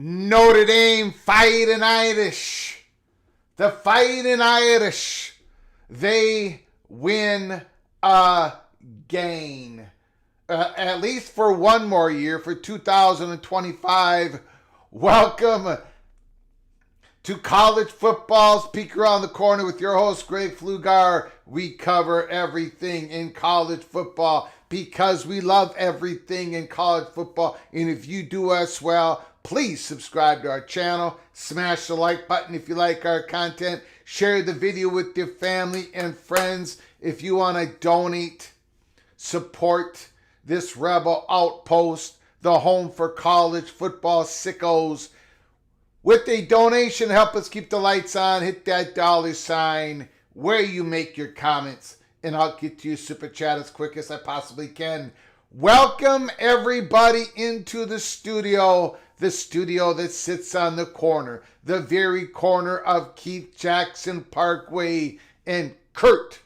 Notre Dame Fighting Irish. The Fighting Irish. They win again. At least for one more year, for 2025. Welcome to College Football's Peek Around the Corner with your host, Greg Flugar. We cover everything in college football because we love everything in college football. And if you do as well, please subscribe to our channel. Smash the like button if you like our content. Share the video with your family and friends. If you want to donate, support this rebel outpost, the home for college football sickos. With a donation, help us keep the lights on. Hit that $sign where you make your comments, and I'll get to your super chat as quick as I possibly can. Welcome everybody into the studio that sits on the corner, the very corner of Keith Jackson Parkway and Kurt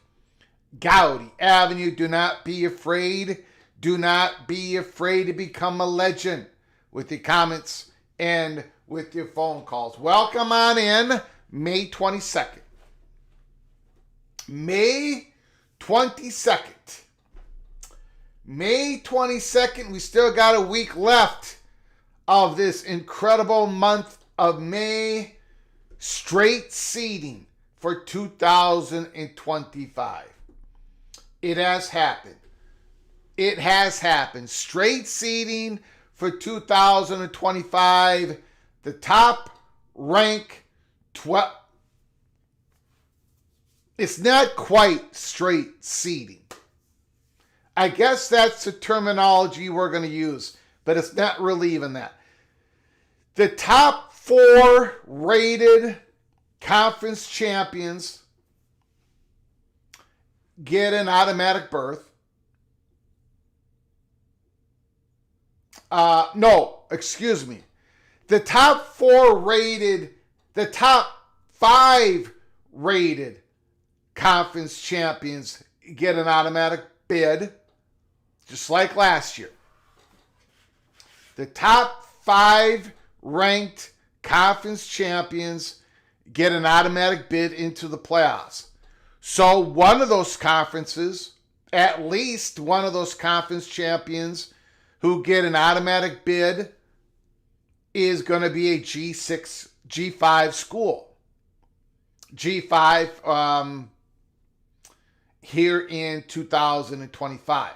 Gowdy Avenue. Do not be afraid. Do not be afraid to become a legend with your comments and with your phone calls. Welcome on in. May 22nd. May 22nd. May 22nd. We still got a week left of this incredible month of May. Straight seeding for 2025. It has happened. It has happened. Straight seeding for 2025. The top rank 12. It's not quite straight seeding. I guess that's the terminology we're going to use, but it's not really even that. The top 4 rated conference champions get an automatic berth. No, excuse me. The top 5 rated conference champions get an automatic bid, just like last year. The top 5 ranked conference champions get an automatic bid into the playoffs. So one of those conferences, at least one of those conference champions who get an automatic bid is going to be a G6, G5 school. G5 here in 2025.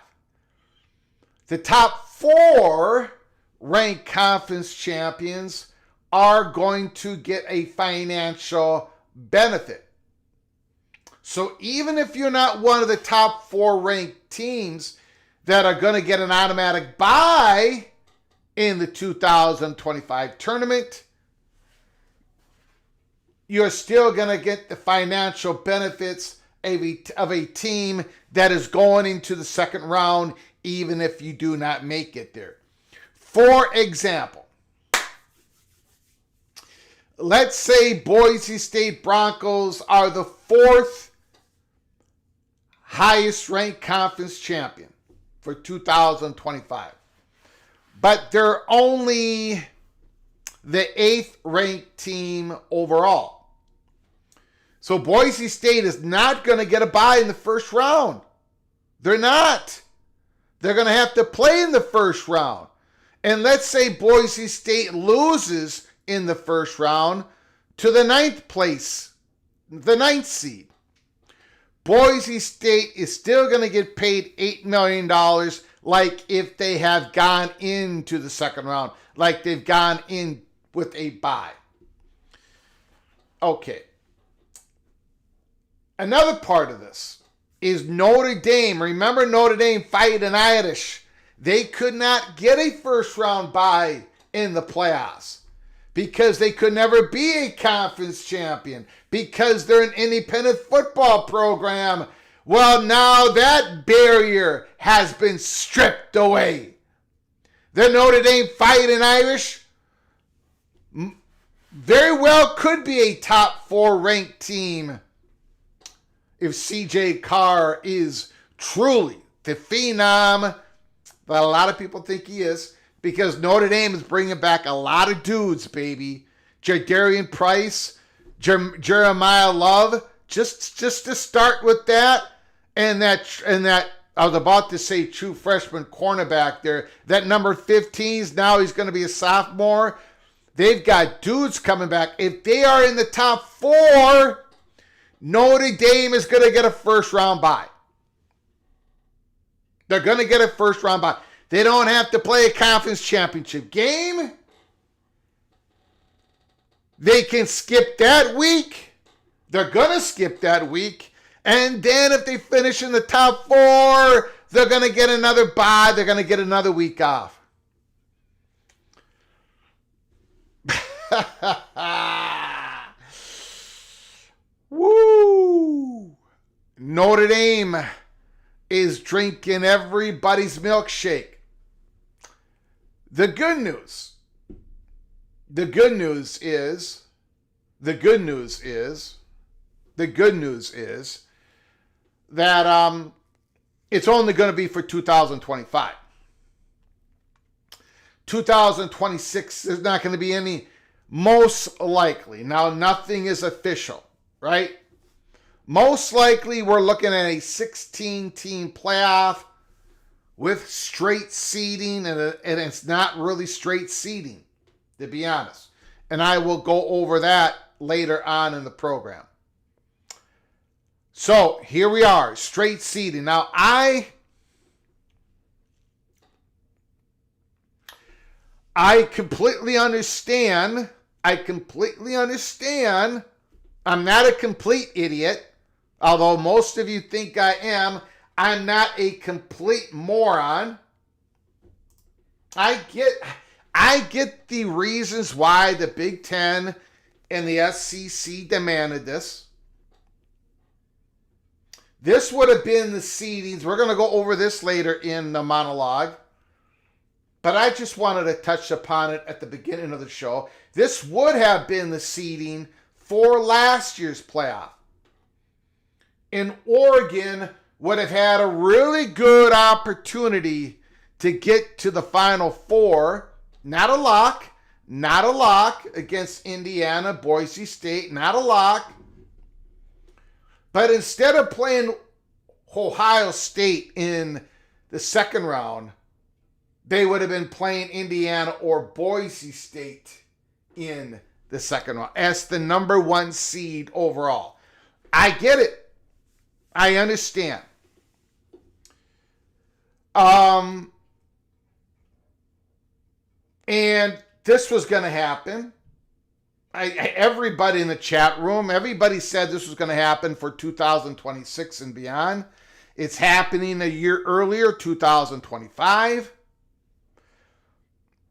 The top 4 ranked conference champions are going to get a financial benefit. So even if you're not one of the top 4 ranked teams that are going to get an automatic bye in the 2025 tournament, you're still going to get the financial benefits of a team that is going into the second round, even if you do not make it there. For example, let's say Boise State Broncos are the 4th highest ranked conference champion for 2025. But they're only the 8th ranked team overall. So Boise State is not going to get a bye in the first round. They're not. They're going to have to play in the first round. And let's say Boise State loses in the first round to the 9th place, the 9th seed. Boise State is still going to get paid $8 million like if they have gone into the second round, like they've gone in with a bye. Okay. Another part of this is Notre Dame. Remember Notre Dame fighting Irish. They could not get a first round bye in the playoffs because they could never be a conference champion because they're an independent football program. Well, now that barrier has been stripped away. The Notre Dame Fighting Irish very well could be a top 4 ranked team if CJ Carr is truly the phenom that a lot of people think he is, because Notre Dame is bringing back a lot of dudes, baby. Jadarian Price, Jeremiah Love, just to start with that, and that I was about to say true freshman cornerback there. That number 15 now he's going to be a sophomore. They've got dudes coming back. If they are in the top 4, Notre Dame is going to get a first round bye. They're going to get a first round bye. They don't have to play a conference championship game. They can skip that week. They're going to skip that week. And then if they finish in the top 4, they're going to get another bye. They're going to get another week off. Woo! Notre Dame is drinking everybody's milkshake. The good news is that it's only going to be for 2025. 2026 is not going to be any, most likely. Now, nothing is official, right? Most likely, we're looking at a 16-team playoff with straight seeding, and it's not really straight seeding, to be honest. And I will go over that later on in the program. So, here we are, straight seeding. Now, I completely understand. I'm not a complete idiot, although most of you think I am. I'm not a complete moron. I I get the reasons why the Big Ten and the SEC demanded this. This would have been the seedings. We're going to go over this later in the monologue. But I just wanted to touch upon it at the beginning of the show. This would have been the seeding for last year's playoff. And Oregon would have had a really good opportunity to get to the Final Four. Not a lock against Indiana, Boise State, not a lock. But instead of playing Ohio State in the second round, they would have been playing Indiana or Boise State in the second round as the number one seed overall. I get it. I understand. And this was going to happen. Everybody in the chat room, everybody said this was going to happen for 2026 and beyond. It's happening a year earlier, 2025.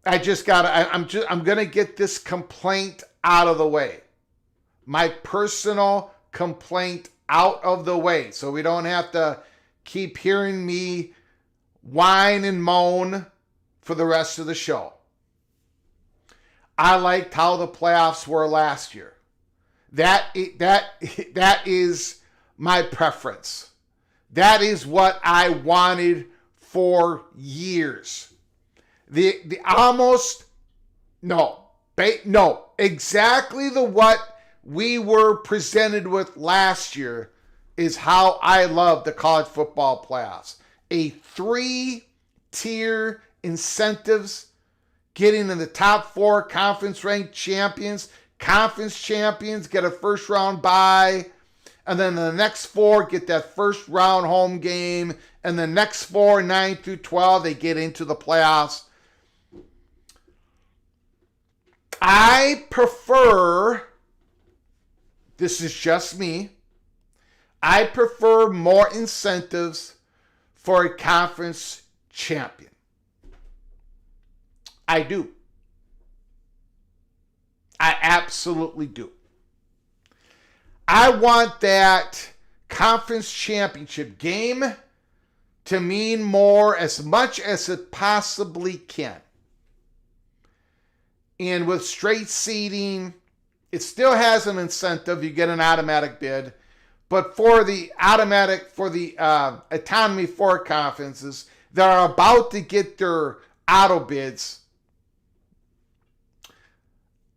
I'm going to get this complaint out of the way. My personal complaint out of the way, so we don't have to keep hearing me whine and moan for the rest of the show. I liked how the playoffs were last year. That is my preference. That is what I wanted for years. Exactly what we were presented with last year is how I love the college football playoffs. A 3-tier incentives, getting in the top 4 conference-ranked champions. Conference champions get a first-round bye. And then the next 4 get that first-round home game. And the next 4, 9 through 12, they get into the playoffs. I prefer, this is just me, I prefer more incentives for a conference champion. I do. I absolutely do. I want that conference championship game to mean more as much as it possibly can. And with straight seeding, it still has an incentive. You get an automatic bid. But for the autonomy for conferences that are about to get their auto bids,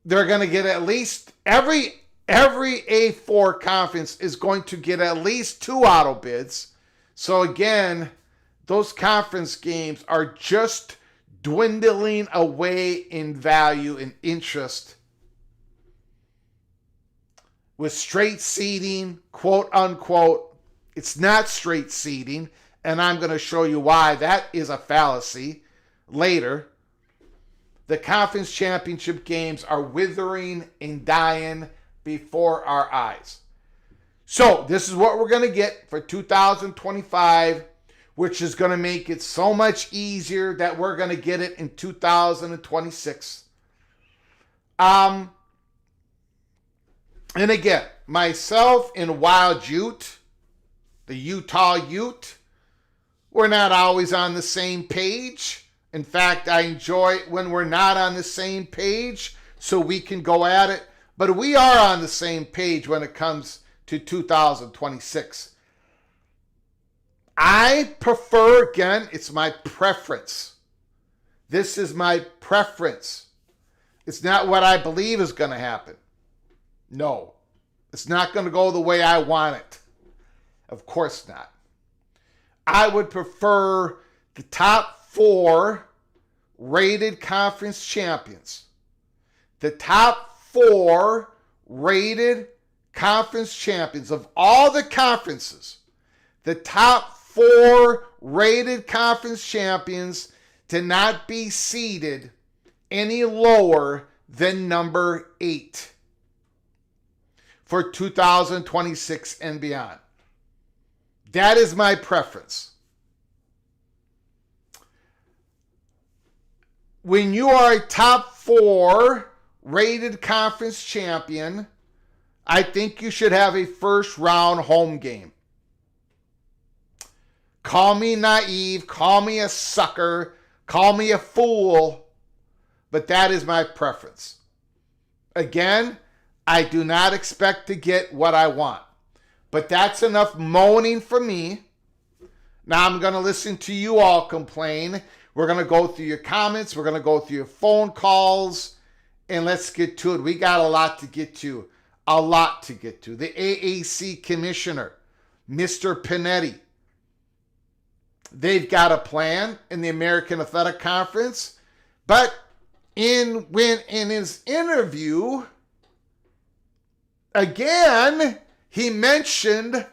they're going to get at least every A4 conference is going to get at least 2 auto bids. So again, those conference games are just dwindling away in value and interest. With straight seeding, quote unquote, it's not straight seeding, and I'm going to show you why that is a fallacy later. The conference championship games are withering and dying before our eyes. So this is what we're going to get for 2025, which is going to make it so much easier that we're going to get it in 2026. And again, myself and Wild Ute, the Utah Ute, we're not always on the same page. In fact, I enjoy it when we're not on the same page so we can go at it. But we are on the same page when it comes to 2026. I prefer, again, it's my preference. This is my preference. It's not what I believe is going to happen. No, it's not going to go the way I want it. Of course not. I would prefer the top 4 rated conference champions. The top 4 rated conference champions of all the conferences. The top 4 rated conference champions to not be seeded any lower than number 8 for 2026 and beyond. That is my preference. when you are a top 4 rated conference champion, I think you should have a first round home game. Call me naive, call me a sucker, call me a fool, but that is my preference. Again, I do not expect to get what I want, but that's enough moaning for me. Now I'm going to listen to you all complain. We're going to go through your comments. We're going to go through your phone calls, and let's get to it. We got a lot to get to. A lot to get to. The AAC Commissioner, Mr. Panetti, they've got a plan in the American Athletic Conference, but in his interview, again, he mentioned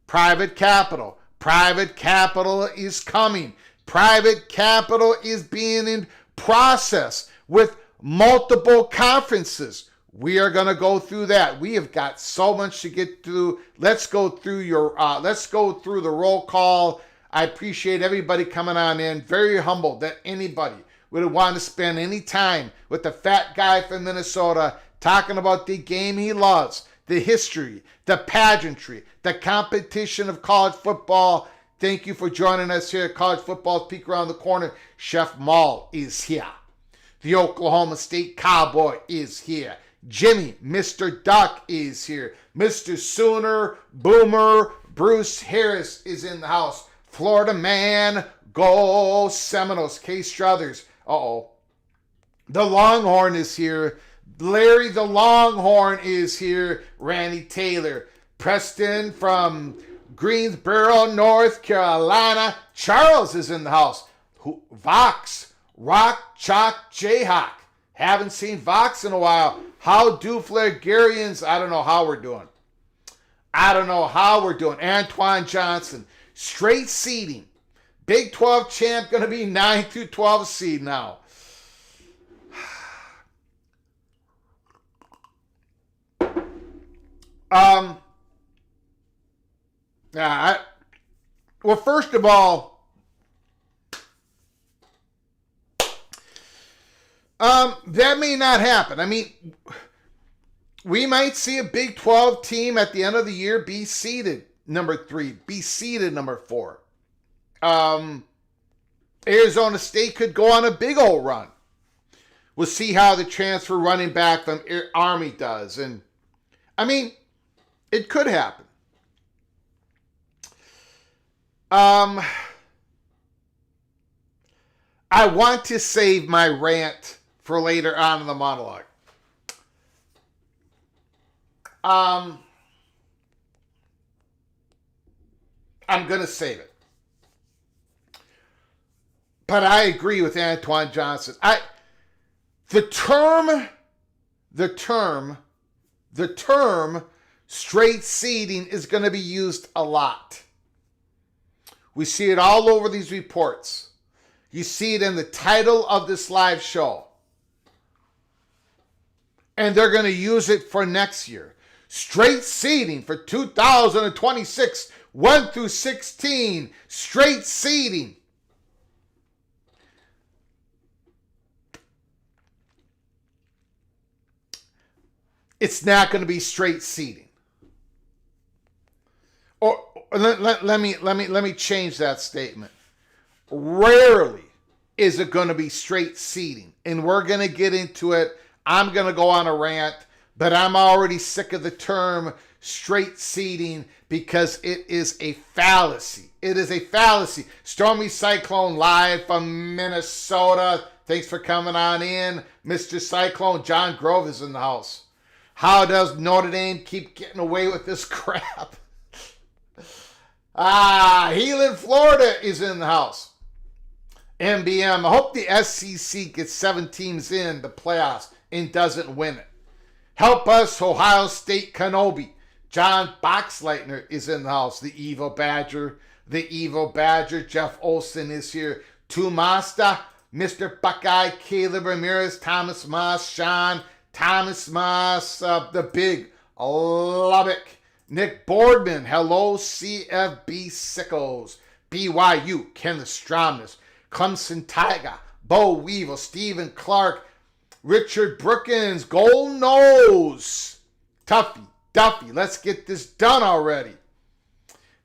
private capital. Private capital is coming. Private capital is being in process with multiple conferences. We are going to go through that. We have got so much to get through. Let's go through the roll call. I appreciate everybody coming on in. Very humbled that anybody would want to spend any time with the fat guy from Minnesota talking about the game he loves, the history, the pageantry, the competition of college football. Thank you for joining us here at College Football's Peek Around the Corner. Chef Maul is here. The Oklahoma State Cowboy is here. Jimmy, Mr. Duck, is here. Mr. Sooner, Boomer, Bruce Harris is in the house. Florida Man, go Seminoles. K. Struthers. The Longhorn is here. Larry the Longhorn is here. Randy Taylor. Preston from Greensboro, North Carolina. Charles is in the house. Vox, Rock, Chalk, Jayhawk. Haven't seen Vox in a while. How do Flaregarians? I don't know how we're doing. Antoine Johnson. Straight seeding. Big 12 champ going to be 9 through 12 seed now. Well, first of all, that may not happen. I mean, we might see a Big 12 team at the end of the year be seeded number 3, be seeded number 4. Arizona State could go on a big old run. We'll see how the transfer running back from Army does. And, I mean, it could happen. I want to save my rant for later on in the monologue. I'm going to save it. But I agree with Antoine Johnson. The term straight seeding is going to be used a lot. We see it all over these reports. You see it in the title of this live show. And they're going to use it for next year. Straight seeding for 2026, 1 through 16. Straight seeding. It's not going to be straight seeding. Or let me change that statement. Rarely is it going to be straight seeding. And we're going to get into it. I'm going to go on a rant, but I'm already sick of the term straight seeding because it is a fallacy. It is a fallacy. Stormy Cyclone live from Minnesota. Thanks for coming on in. Mr. Cyclone, John Grove is in the house. How does Notre Dame keep getting away with this crap? Healing, Florida is in the house. MBM, I hope the SEC gets 7 teams in the playoffs and doesn't win it. Help us, Ohio State Kenobi. John Boxleitner is in the house. The Evil Badger. Jeff Olson is here. Tumasta, Mr. Buckeye, Caleb Ramirez, Thomas Moss, Sean, Thomas Moss, the Big Lubbock. Nick Boardman, hello, CFB Sickles. BYU, Ken Stromness. Clemson Tiger, Bo Weevil, Stephen Clark, Richard Brookins, Golden Nose, Tuffy, Duffy, let's get this done already.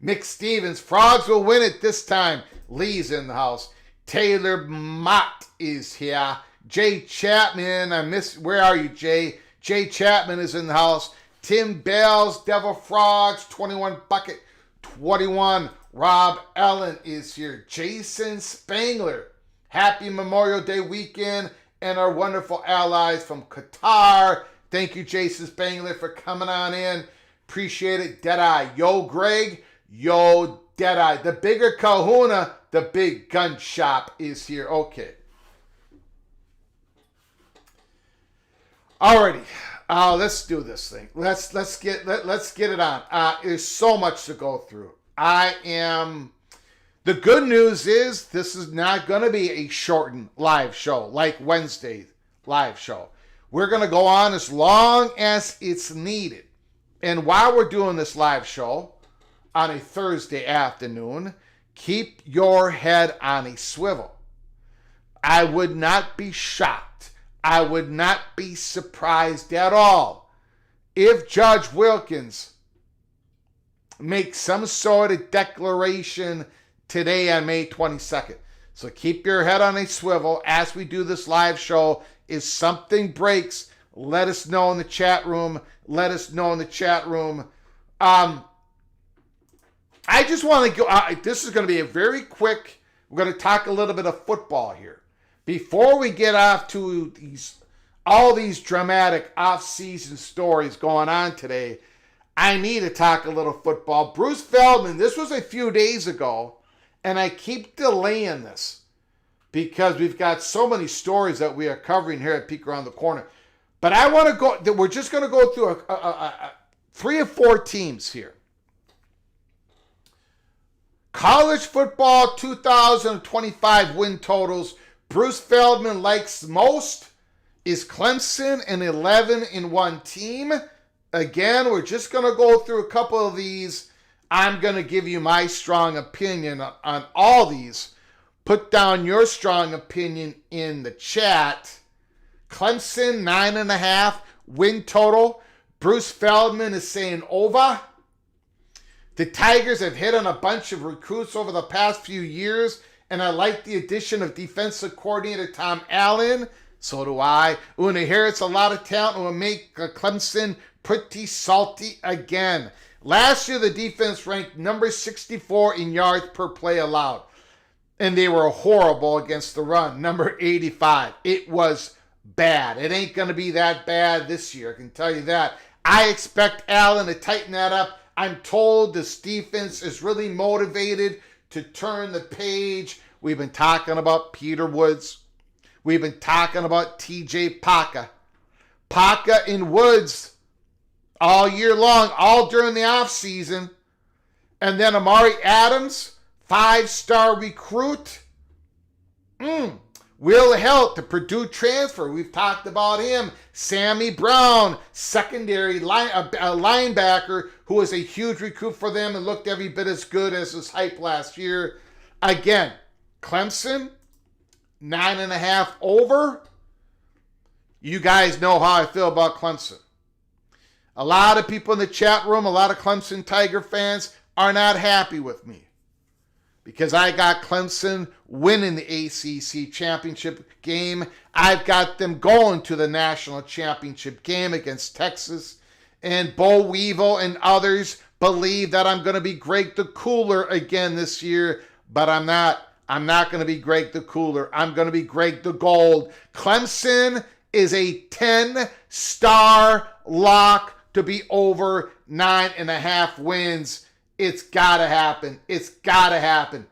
Mick Stevens, Frogs will win it this time. Lee's in the house. Taylor Mott is here. Jay Chapman, where are you, Jay? Jay Chapman is in the house. Tim Bells, Devil Frogs, 21 Bucket, 21. Rob Ellen is here. Jason Spangler, happy Memorial Day weekend, and our wonderful allies from Qatar. Thank you, Jason Spangler, for coming on in. Appreciate it. Deadeye. Yo, Greg. Yo, Deadeye. The bigger kahuna, the big gun shop is here. Okay. Alrighty. Let's do this thing. Let's get it on. There's so much to go through. The good news is this is not going to be a shortened live show like Wednesday's live show. We're going to go on as long as it's needed. And while we're doing this live show on a Thursday afternoon, keep your head on a swivel. I would not be shocked. I would not be surprised at all if Judge Wilkins makes some sort of declaration today on May 22nd. So keep your head on a swivel as we do this live show. If something breaks, let us know in the chat room. Let us know in the chat room. I just want to go. This is going to be a very quick. We're going to talk a little bit of football here before we get off to all these dramatic off-season stories going on today. I need to talk a little football. Bruce Feldman. This was a few days ago, and I keep delaying this because we've got so many stories that we are covering here at Peek Around the Corner. But I want to go. We're just going to go through 3 or 4 teams here. College football 2025 win totals Bruce Feldman likes most is Clemson, an 11-1 team. Again, we're just going to go through a couple of these. I'm going to give you my strong opinion on all these. Put down your strong opinion in the chat. Clemson, 9.5 win total. Bruce Feldman is saying over. The Tigers have hit on a bunch of recruits over the past few years, and I like the addition of defensive coordinator Tom Allen. So do I. When I hear it's a lot of talent, it will make Clemson pretty salty again. Last year, the defense ranked number 64 in yards per play allowed, and they were horrible against the run, number 85. It was bad. It ain't going to be that bad this year, I can tell you that. I expect Allen to tighten that up. I'm told this defense is really motivated to turn the page. We've been talking about Peter Woods. We've been talking about TJ Paca. Paca and Woods all year long, all during the offseason. And then Amari Adams, 5-star recruit. Will Helt, the Purdue transfer. We've talked about him. Sammy Brown, secondary linebacker, who was a huge recruit for them and looked every bit as good as his hype last year. Again, Clemson, 9.5 over. You guys know how I feel about Clemson. A lot of people in the chat room, a lot of Clemson Tiger fans are not happy with me because I got Clemson winning the ACC championship game. I've got them going to the national championship game against Texas. And Bo Weevil and others believe that I'm going to be Greg the Cooler again this year, but I'm not. I'm not going to be Greg the Cooler. I'm going to be Greg the Gold. Clemson is a 10-star lock to be over 9.5 wins. It's got to happen. It's got to happen.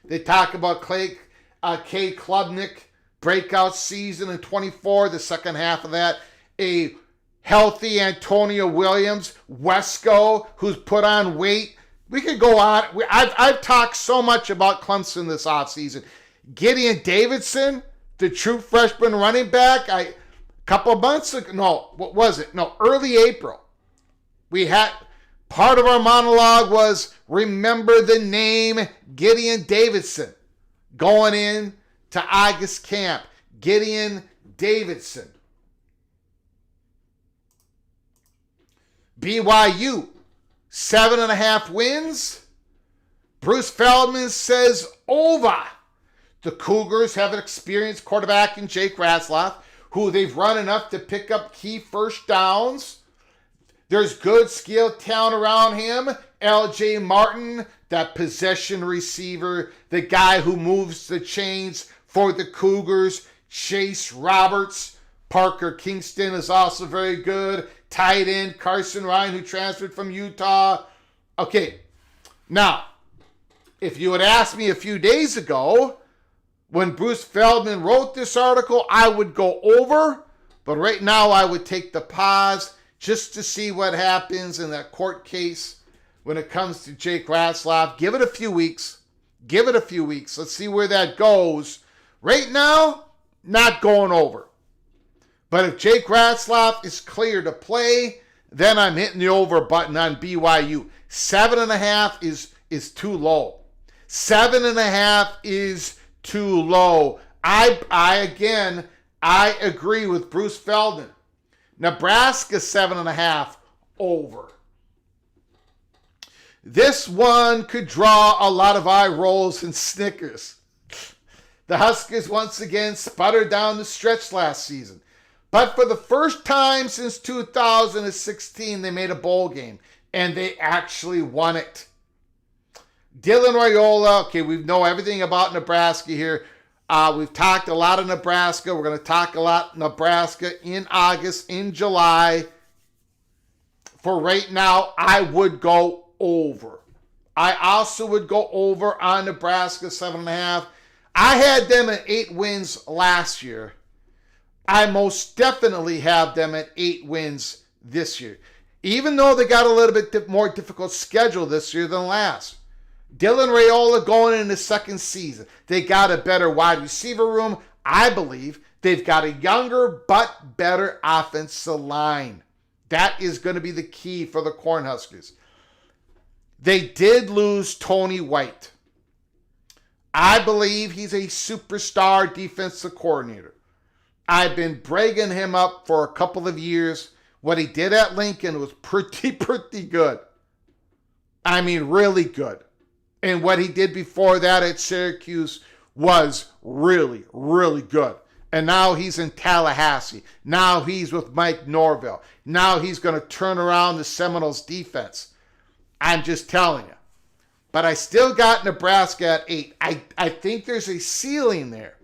They talk about K. Klubnik, breakout season in 24, the second half of that. A healthy Antonio Williams, Wesco, who's put on weight. We could go on. I've talked so much about Clemson this offseason. Gideon Davidson, the true freshman running back, a couple of months ago, no, what was it? No, early April. We had, part of our monologue was, remember the name Gideon Davidson going in to August camp. Gideon Davidson. BYU, 7.5 wins. Bruce Feldman says over. The Cougars have an experienced quarterback in Jake Ratzlaff, who they've run enough to pick up key first downs. There's good skill talent around him. LJ Martin, that possession receiver, the guy who moves the chains for the Cougars. Chase Roberts. Parker Kingston is also very good. Tight end Carson Ryan, who transferred from Utah. Okay, now, if you had asked me a few days ago, when Bruce Feldman wrote this article, I would go over. But right now, I would take the pause just to see what happens in that court case when it comes to Jake Ratzlaff. Give it a few weeks. Give it a few weeks. Let's see where that goes. Right now, not going over. But if Jake Ratzlaff is clear to play, then I'm hitting the over button on BYU. 7.5 is too low. 7.5 is too low. I agree with Bruce Feldman. Nebraska 7.5 over. This one could draw a lot of eye rolls and snickers. The Huskers once again sputtered down the stretch last season. But for the first time since 2016, they made a bowl game. And they actually won it. Dylan Raiola, okay, we know everything about Nebraska here. We've talked a lot of Nebraska. We're going to talk a lot Nebraska in August, in July. For right now, I would go over. I also would go over on Nebraska 7.5. I had them at 8 wins last year. I most definitely have them at 8 wins this year. Even though they got a little bit more difficult schedule this year than last. Dylan Raiola going into second season. They got a better wide receiver room. I believe they've got a younger but better offensive line. That is going to be the key for the Cornhuskers. They did lose Tony White. I believe he's a superstar defensive coordinator. I've been bragging him up for a couple of years. What he did at Lincoln was pretty good. I mean, really good. And what he did before that at Syracuse was really good. And now he's in Tallahassee. Now he's with Mike Norvell. Now he's going to turn around the Seminoles defense. I'm just telling you. But I still got Nebraska at 8. I think there's a ceiling there.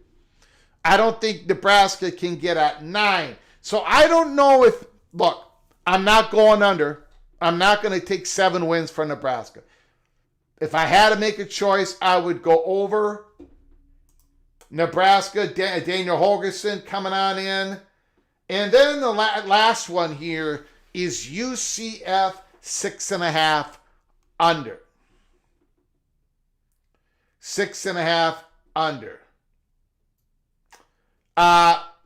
I don't think Nebraska can get at 9. So I don't know if, look, I'm not going under. I'm not going to take 7 wins for Nebraska. If I had to make a choice, I would go over. Nebraska, Daniel Holgerson coming on in. And then the last one here is UCF 6.5 under. 6.5 under.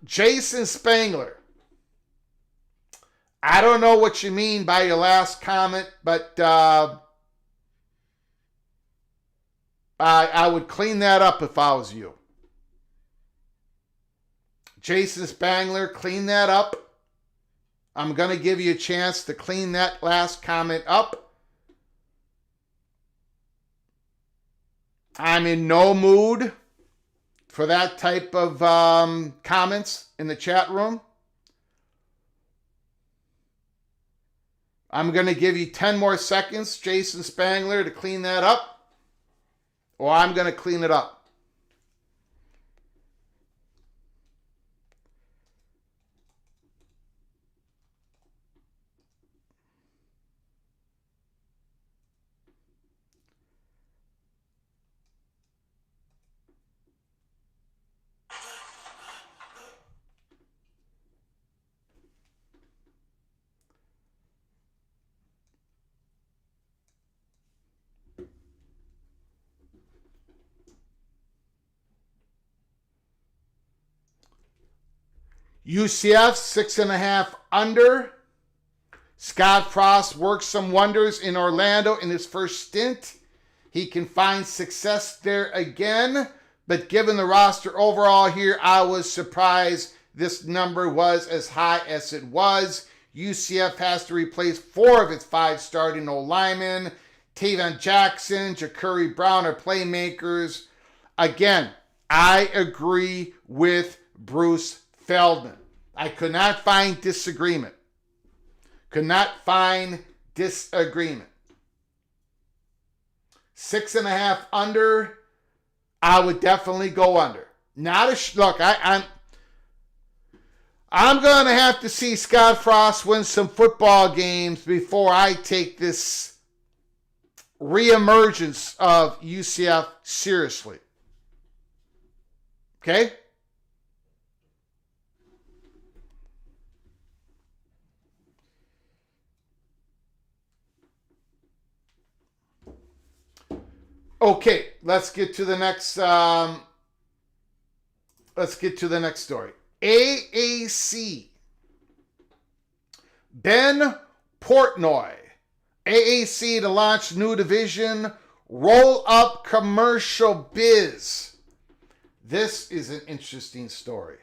Jason Spangler. I don't know what you mean by your last comment, but I would clean that up if I was you. Jason Spangler, clean that up. I'm going to give you a chance to clean that last comment up. I'm in no mood for that type of comments in the chat room. I'm going to give you 10 more seconds, Jason Spangler, to clean that up, or I'm going to clean it up. UCF 6.5 under. Scott Frost worked some wonders in Orlando in his first stint. He can find success there again, But given the roster overall here, I was surprised this number was as high as it was. UCF has to replace 4 of its 5 starting O-linemen. Taven Jackson, Ja'Cory Brown are playmakers. Again, I agree with Bruce Feldman. I could not find disagreement. Could not find disagreement. 6.5 under, I would definitely go under. Not a look. I'm going to have to see Scott Frost win some football games before I take this reemergence of UCF seriously. Okay? Okay, let's get to the next story. AAC. Ben Portnoy. AAC to launch new division, roll up commercial biz. This is an interesting story.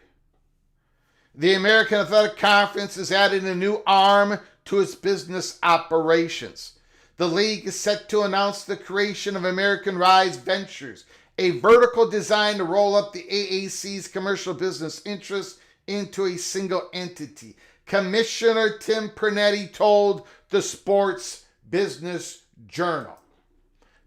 The American Athletic Conference is adding a new arm to its business operations. The league is set to announce the creation of American Rise Ventures, a vertical designed to roll up the AAC's commercial business interests into a single entity. Commissioner Tim Pernetti told the Sports Business Journal.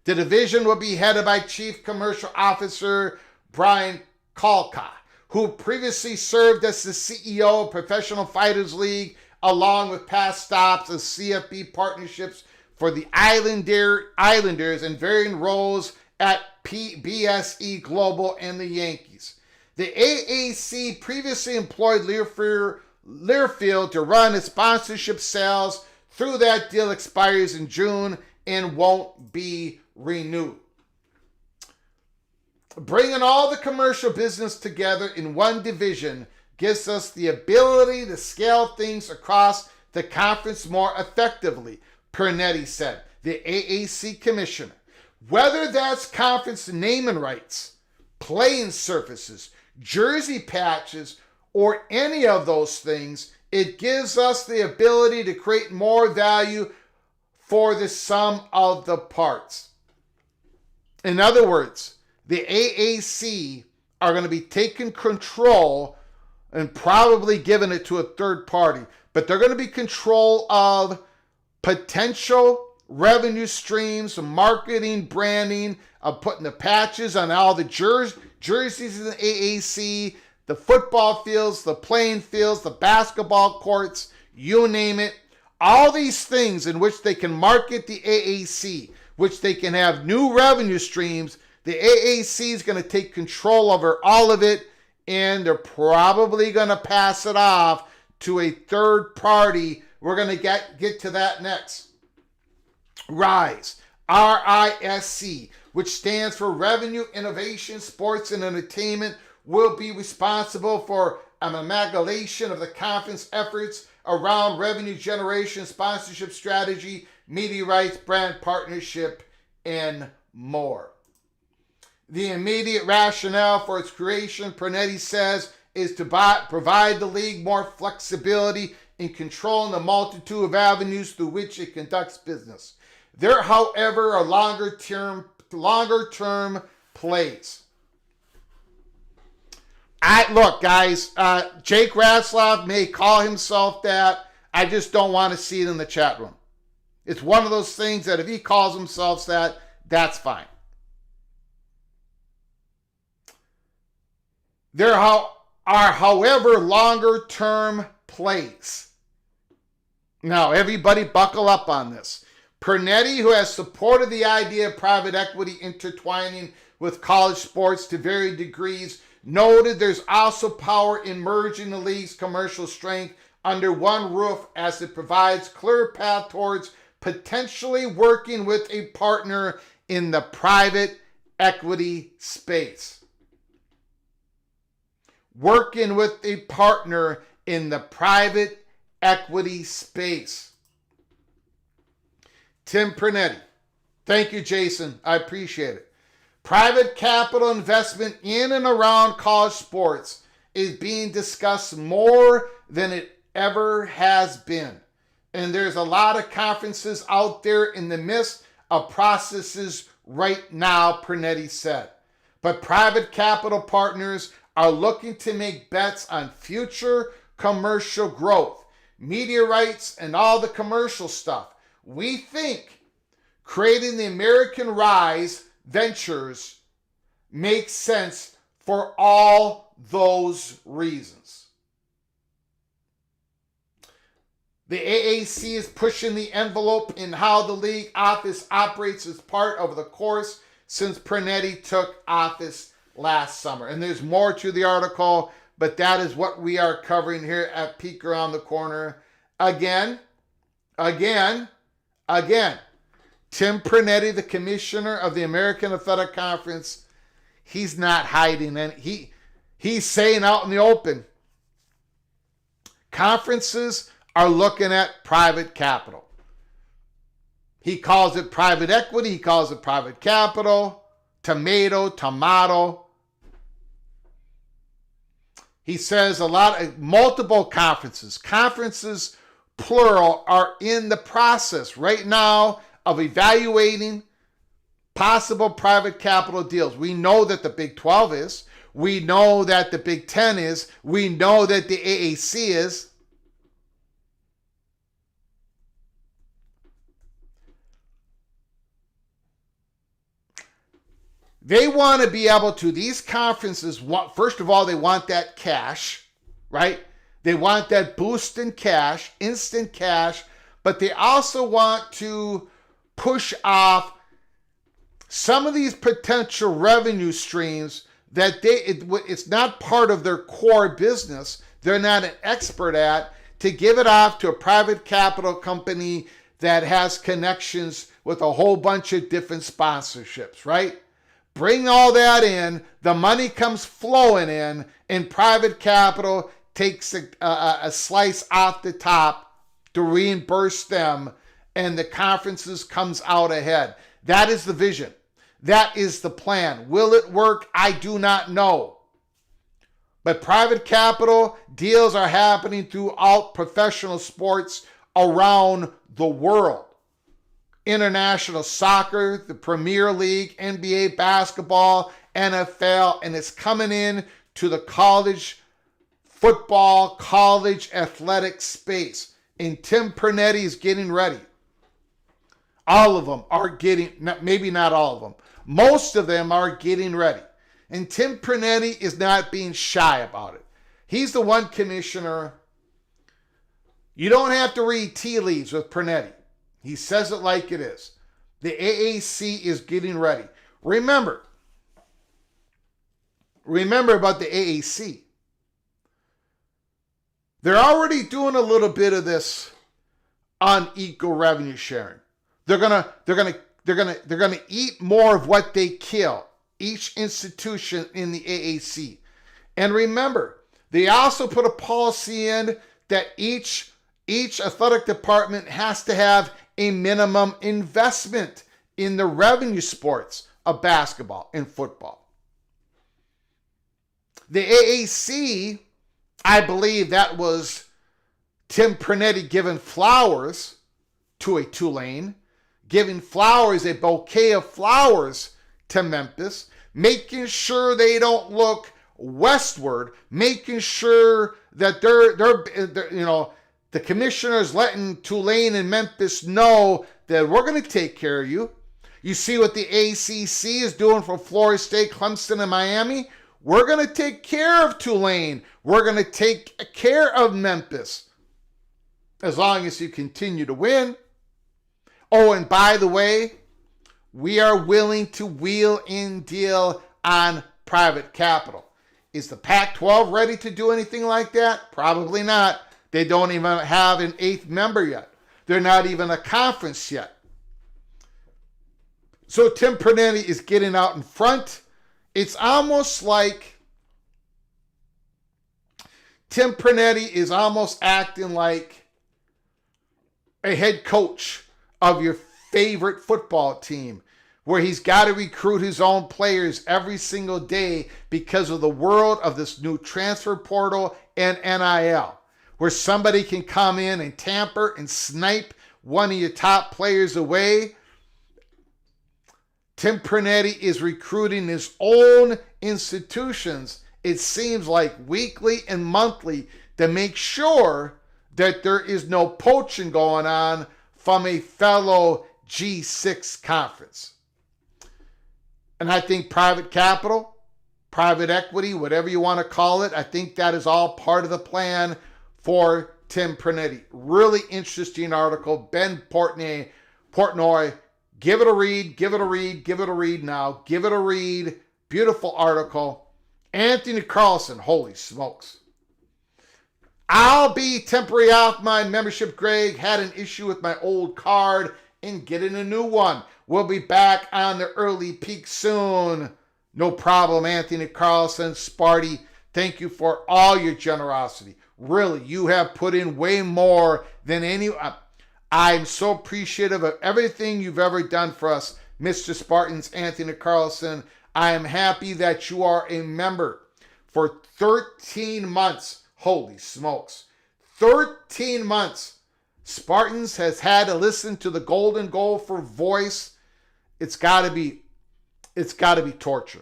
The division will be headed by Chief Commercial Officer Brian Kalka, who previously served as the CEO of Professional Fighters League, along with past stops as CFP partnerships for the Islanders and varying roles at BSE Global and the Yankees. The AAC previously employed Learfield to run its sponsorship sales. Through that deal expires in June and won't be renewed. Bringing all the commercial business together in one division gives us the ability to scale things across the conference more effectively, Pernetti said, the AAC commissioner. Whether that's conference naming rights, playing surfaces, jersey patches, or any of those things, it gives us the ability to create more value for the sum of the parts. In other words, the AAC are going to be taking control and probably giving it to a third party, but they're going to be control of potential revenue streams, marketing, branding, of putting the patches on all the jerseys in the AAC, the football fields, the playing fields, the basketball courts, you name it. All these things in which they can market the AAC, which they can have new revenue streams. The AAC is going to take control over all of it, and they're probably going to pass it off to a third party. We're going to get to that next. RISE, RISC, which stands for Revenue, Innovation, Sports, and Entertainment, will be responsible for an amalgamation of the conference efforts around revenue generation, sponsorship strategy, media rights, brand partnership, and more. The immediate rationale for its creation, Pernetti says, is to provide the league more flexibility in controlling the multitude of avenues through which it conducts business. There, however, are longer-term plays. Look, guys, Jake Ratzlaff may call himself that. I just don't want to see it in the chat room. It's one of those things that if he calls himself that, that's fine. There are, however, longer-term plays. Now, everybody buckle up on this. Pernetti, who has supported the idea of private equity intertwining with college sports to varying degrees, noted there's also power in merging the league's commercial strength under one roof as it provides clear path towards potentially working with a partner in the private equity space. Working with a partner in the private equity space. Tim Pernetti. Thank you, Jason. I appreciate it. Private capital investment in and around college sports is being discussed more than it ever has been. And there's a lot of conferences out there in the midst of processes right now, Pernetti said. But private capital partners are looking to make bets on future commercial growth, media rights, and all the commercial stuff. We think creating the American Rise Ventures makes sense for all those reasons. The AAC is pushing the envelope in how the league office operates as part of the course since Pernetti took office last summer. And there's more to the article, but that is what we are covering here at Peek Around the Corner. Again. Tim Pernetti, the commissioner of the American Athletic Conference, he's not hiding, and he's saying out in the open, conferences are looking at private capital. He calls it private equity. He calls it private capital. Tomato. He says multiple conferences plural, are in the process right now of evaluating possible private capital deals. We know that the Big 12 is. We know that the Big 10 is. We know that the AAC is. They want to be able to, these conferences, first of all, they want that cash, right? They want that boost in cash, instant cash, but they also want to push off some of these potential revenue streams that it's not part of their core business, they're not an expert at, to give it off to a private capital company that has connections with a whole bunch of different sponsorships, right? Bring all that in, the money comes flowing in, and private capital takes a slice off the top to reimburse them, and the conferences comes out ahead. That is the vision. That is the plan. Will it work? I do not know. But private capital deals are happening throughout professional sports around the world. International soccer, the Premier League, NBA basketball, NFL, and it's coming in to the college football, college athletic space. And Tim Pernetti is getting ready. All of them are getting, maybe not all of them, most of them are getting ready. And Tim Pernetti is not being shy about it. He's the one commissioner. You don't have to read tea leaves with Pernetti. He says it like it is. The AAC is getting ready. Remember about the AAC. They're already doing a little bit of this unequal revenue sharing. They're gonna eat more of what they kill. Each institution in the AAC. And remember, they also put a policy in that each athletic department has to have a minimum investment in the revenue sports of basketball and football. The AAC, I believe that was Tim Pernetti giving flowers to a Tulane, giving flowers, a bouquet of flowers to Memphis, making sure they don't look westward, making sure that they're the commissioners letting Tulane and Memphis know that we're going to take care of you. You see what the ACC is doing for Florida State, Clemson, and Miami? We're going to take care of Tulane. We're going to take care of Memphis as long as you continue to win. Oh, and by the way, we are willing to wheel in deal on private capital. Is the Pac-12 ready to do anything like that? Probably not. They don't even have an 8th member yet. They're not even a conference yet. So Tim Pernetti is getting out in front. It's almost like Tim Pernetti is almost acting like a head coach of your favorite football team, where he's got to recruit his own players every single day because of the world of this new transfer portal and NIL, where somebody can come in and tamper and snipe one of your top players away. Tim Pernetti is recruiting his own institutions, it seems like weekly and monthly, to make sure that there is no poaching going on from a fellow G6 conference. And I think private capital, private equity, whatever you want to call it, I think that is all part of the plan for Tim Pernetti. Really interesting article. Ben Portnoy, give it a read, give it a read, give it a read now. Give it a read. Beautiful article. Anthony Carlson, holy smokes. I'll be temporary off my membership, Greg. Had an issue with my old card and getting a new one. We'll be back on the early peak soon. No problem, Anthony Carlson. Sparty, thank you for all your generosity. Really, you have put in way more than any. I'm so appreciative of everything you've ever done for us, Mr. Spartans, Anthony Carlson. I am happy that you are a member for 13 months. Holy smokes. 13 months. Spartans has had to listen to the Golden Goal for voice. It's got to be torture.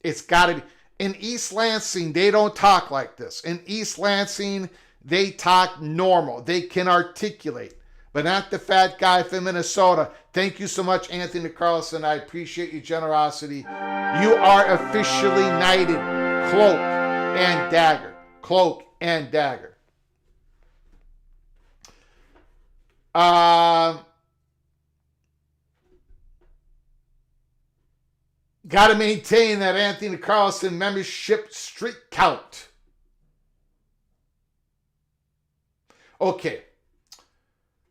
It's got to be. In East Lansing, they don't talk like this. In East Lansing, they talk normal. They can articulate, but not the fat guy from Minnesota. Thank you so much, Anthony Carlson. I appreciate your generosity. You are officially knighted. Cloak and dagger. Cloak and dagger. Got to maintain that Anthony Carlson membership streak count. Okay.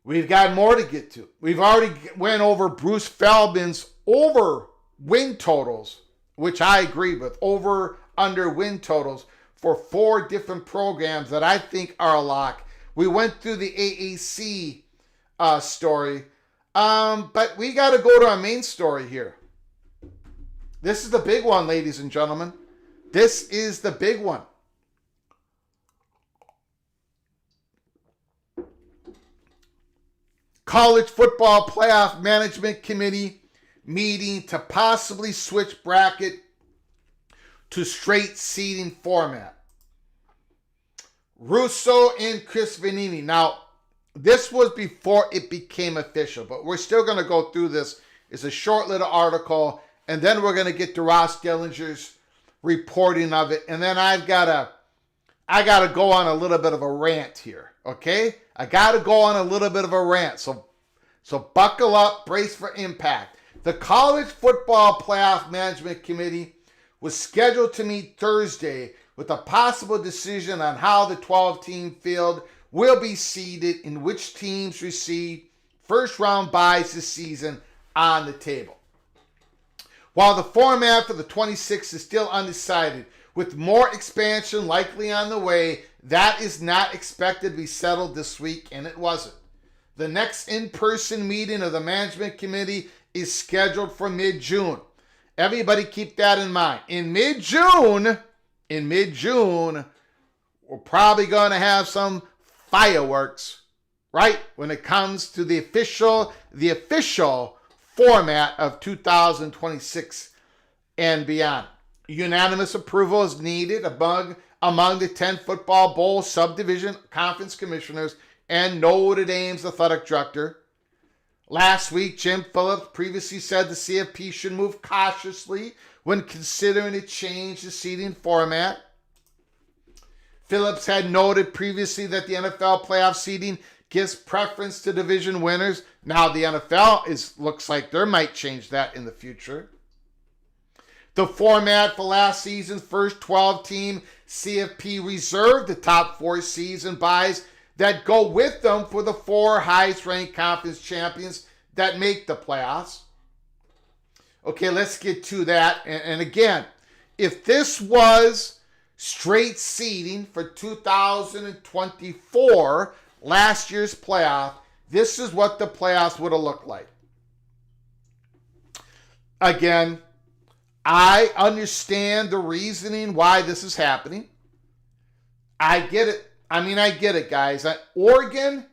We've got more to get to. We've already went over Bruce Feldman's over win totals, which I agree with. Over under win totals for 4 different programs that I think are a lock. We went through the AAC story. But we got to go to our main story here. This is the big one, ladies and gentlemen. This is the big one. College Football Playoff Management Committee meeting to possibly switch bracket to straight seeding format. Russo and Chris Vanini. Now, this was before it became official, but we're still going to go through this. It's a short little article, and then we're going to get to Ross Dillinger's reporting of it, and then I got to go on a little bit of a rant here, okay? I got to go on a little bit of a rant, so buckle up, brace for impact. The College Football Playoff Management Committee was scheduled to meet Thursday with a possible decision on how the 12-team field will be seeded and which teams receive first-round byes this season on the table. While the format for the 26 is still undecided, with more expansion likely on the way, that is not expected to be settled this week, and it wasn't. The next in-person meeting of the management committee is scheduled for mid-June. Everybody keep that in mind. In mid-June, we're probably going to have some fireworks, right? When it comes to the official format of 2026 and beyond. Unanimous approval is needed among the 10 football bowl subdivision conference commissioners and Notre Dame's athletic director. Last week, Jim Phillips previously said the CFP should move cautiously when considering a change to seeding format. Phillips had noted previously that the NFL playoff seeding gives preference to division winners. Now the NFL looks like they might change that in the future. The format for last season's first 12-team CFP reserved the top 4 seeds and byes that go with them for the 4 highest-ranked conference champions that make the playoffs. Okay, let's get to that. And again, if this was straight seeding for 2024, last year's playoff, this is what the playoffs would have looked like. Again, I understand the reasoning why this is happening. I get it. I get it, guys. Oregon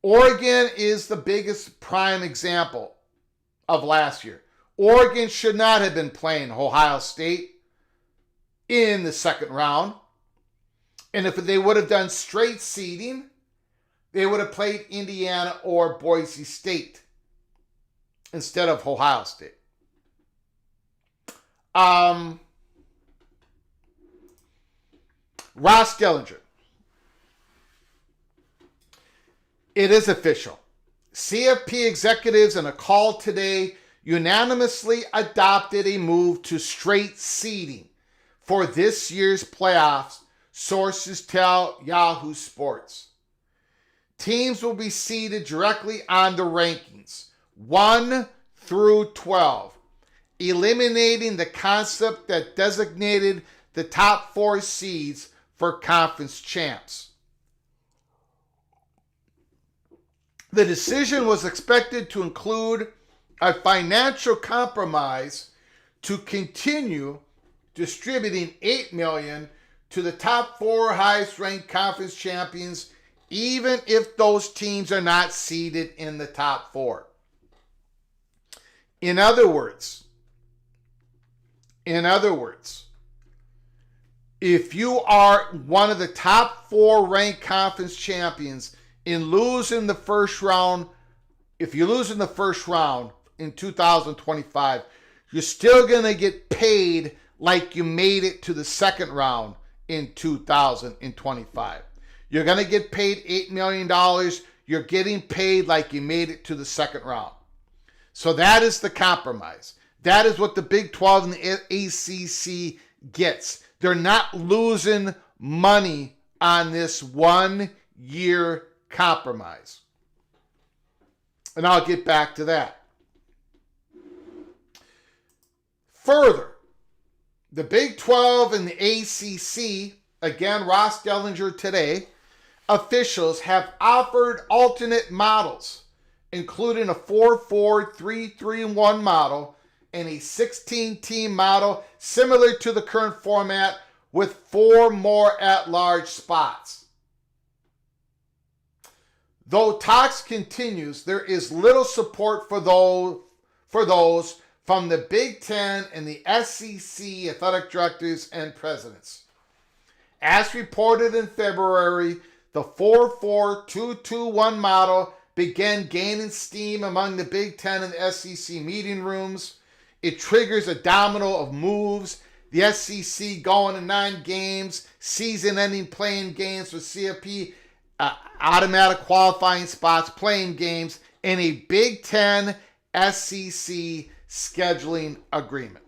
is the biggest prime example of last year. Oregon should not have been playing Ohio State in the second round. And if they would have done straight seeding, they would have played Indiana or Boise State instead of Ohio State. Ross Dellinger. It is official. CFP executives in a call today unanimously adopted a move to straight seeding for this year's playoffs, sources tell Yahoo Sports. Teams will be seeded directly on the rankings, 1 through 12, eliminating the concept that designated the top 4 seeds for conference champs. The decision was expected to include a financial compromise to continue distributing $8 million to the top 4 highest-ranked conference champions, even if those teams are not seeded in the top 4. In other words, if you are one of the top 4 ranked conference champions in losing the first round, if you lose in the first round in 2025, you're still going to get paid like you made it to the second round in 2025. You're going to get paid $8 million. You're getting paid like you made it to the second round. So that is the compromise. That is what the Big 12 and the ACC gets. They're not losing money on this 1-year compromise. And I'll get back to that. Further, the Big 12 and the ACC, again, Ross Dellinger today, officials have offered alternate models, including a 4-4-3-3-1 model and a 16-team model similar to the current format with 4 more at-large spots. Though talks continues, there is little support for those from the Big Ten and the SEC athletic directors and presidents. As reported in February, the 4-4-2-2-1 model began gaining steam among the Big Ten and the SEC meeting rooms. It triggers a domino of moves. The SEC going to 9 games, season-ending playing games with CFP, automatic qualifying spots, playing games, and a Big Ten SEC scheduling agreement.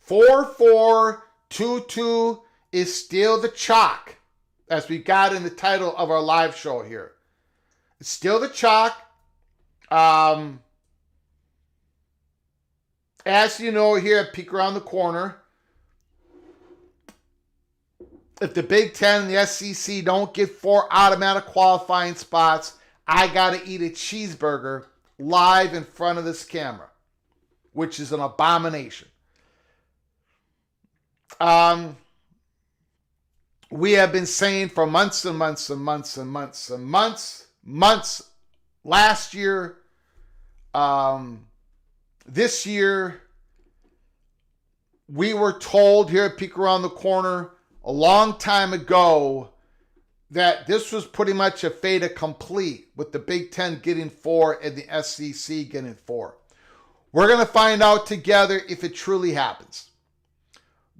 4-4-2-2 is still the chalk, as we got in the title of our live show here. It's still the chalk. As you know, here at Peek Around the Corner, if the Big Ten and the SEC don't get 4 automatic qualifying spots, I got to eat a cheeseburger live in front of this camera, which is an abomination. We have been saying for months and months and months and months and months last year, this year, we were told here at Peek Around the Corner a long time ago that this was pretty much a fait accompli with the Big Ten getting 4 and the SEC getting 4. We're going to find out together if it truly happens.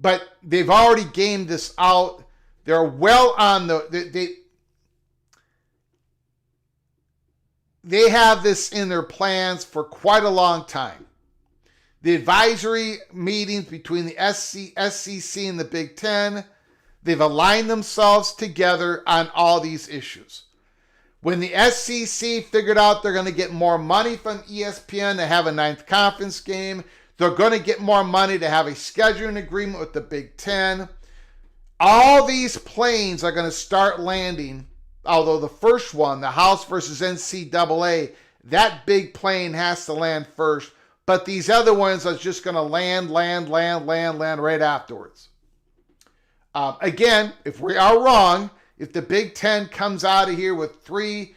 But they've already gamed this out. They're well on they have this in their plans for quite a long time. The advisory meetings between the SEC and the Big Ten, they've aligned themselves together on all these issues. When the SEC figured out they're going to get more money from ESPN to have a 9th conference game, they're going to get more money to have a scheduling agreement with the Big Ten. All these planes are going to start landing, although the first one, the House versus NCAA, that big plane has to land first but these other ones are just going to land right afterwards. Again, if we are wrong, if the Big Ten comes out of here with 3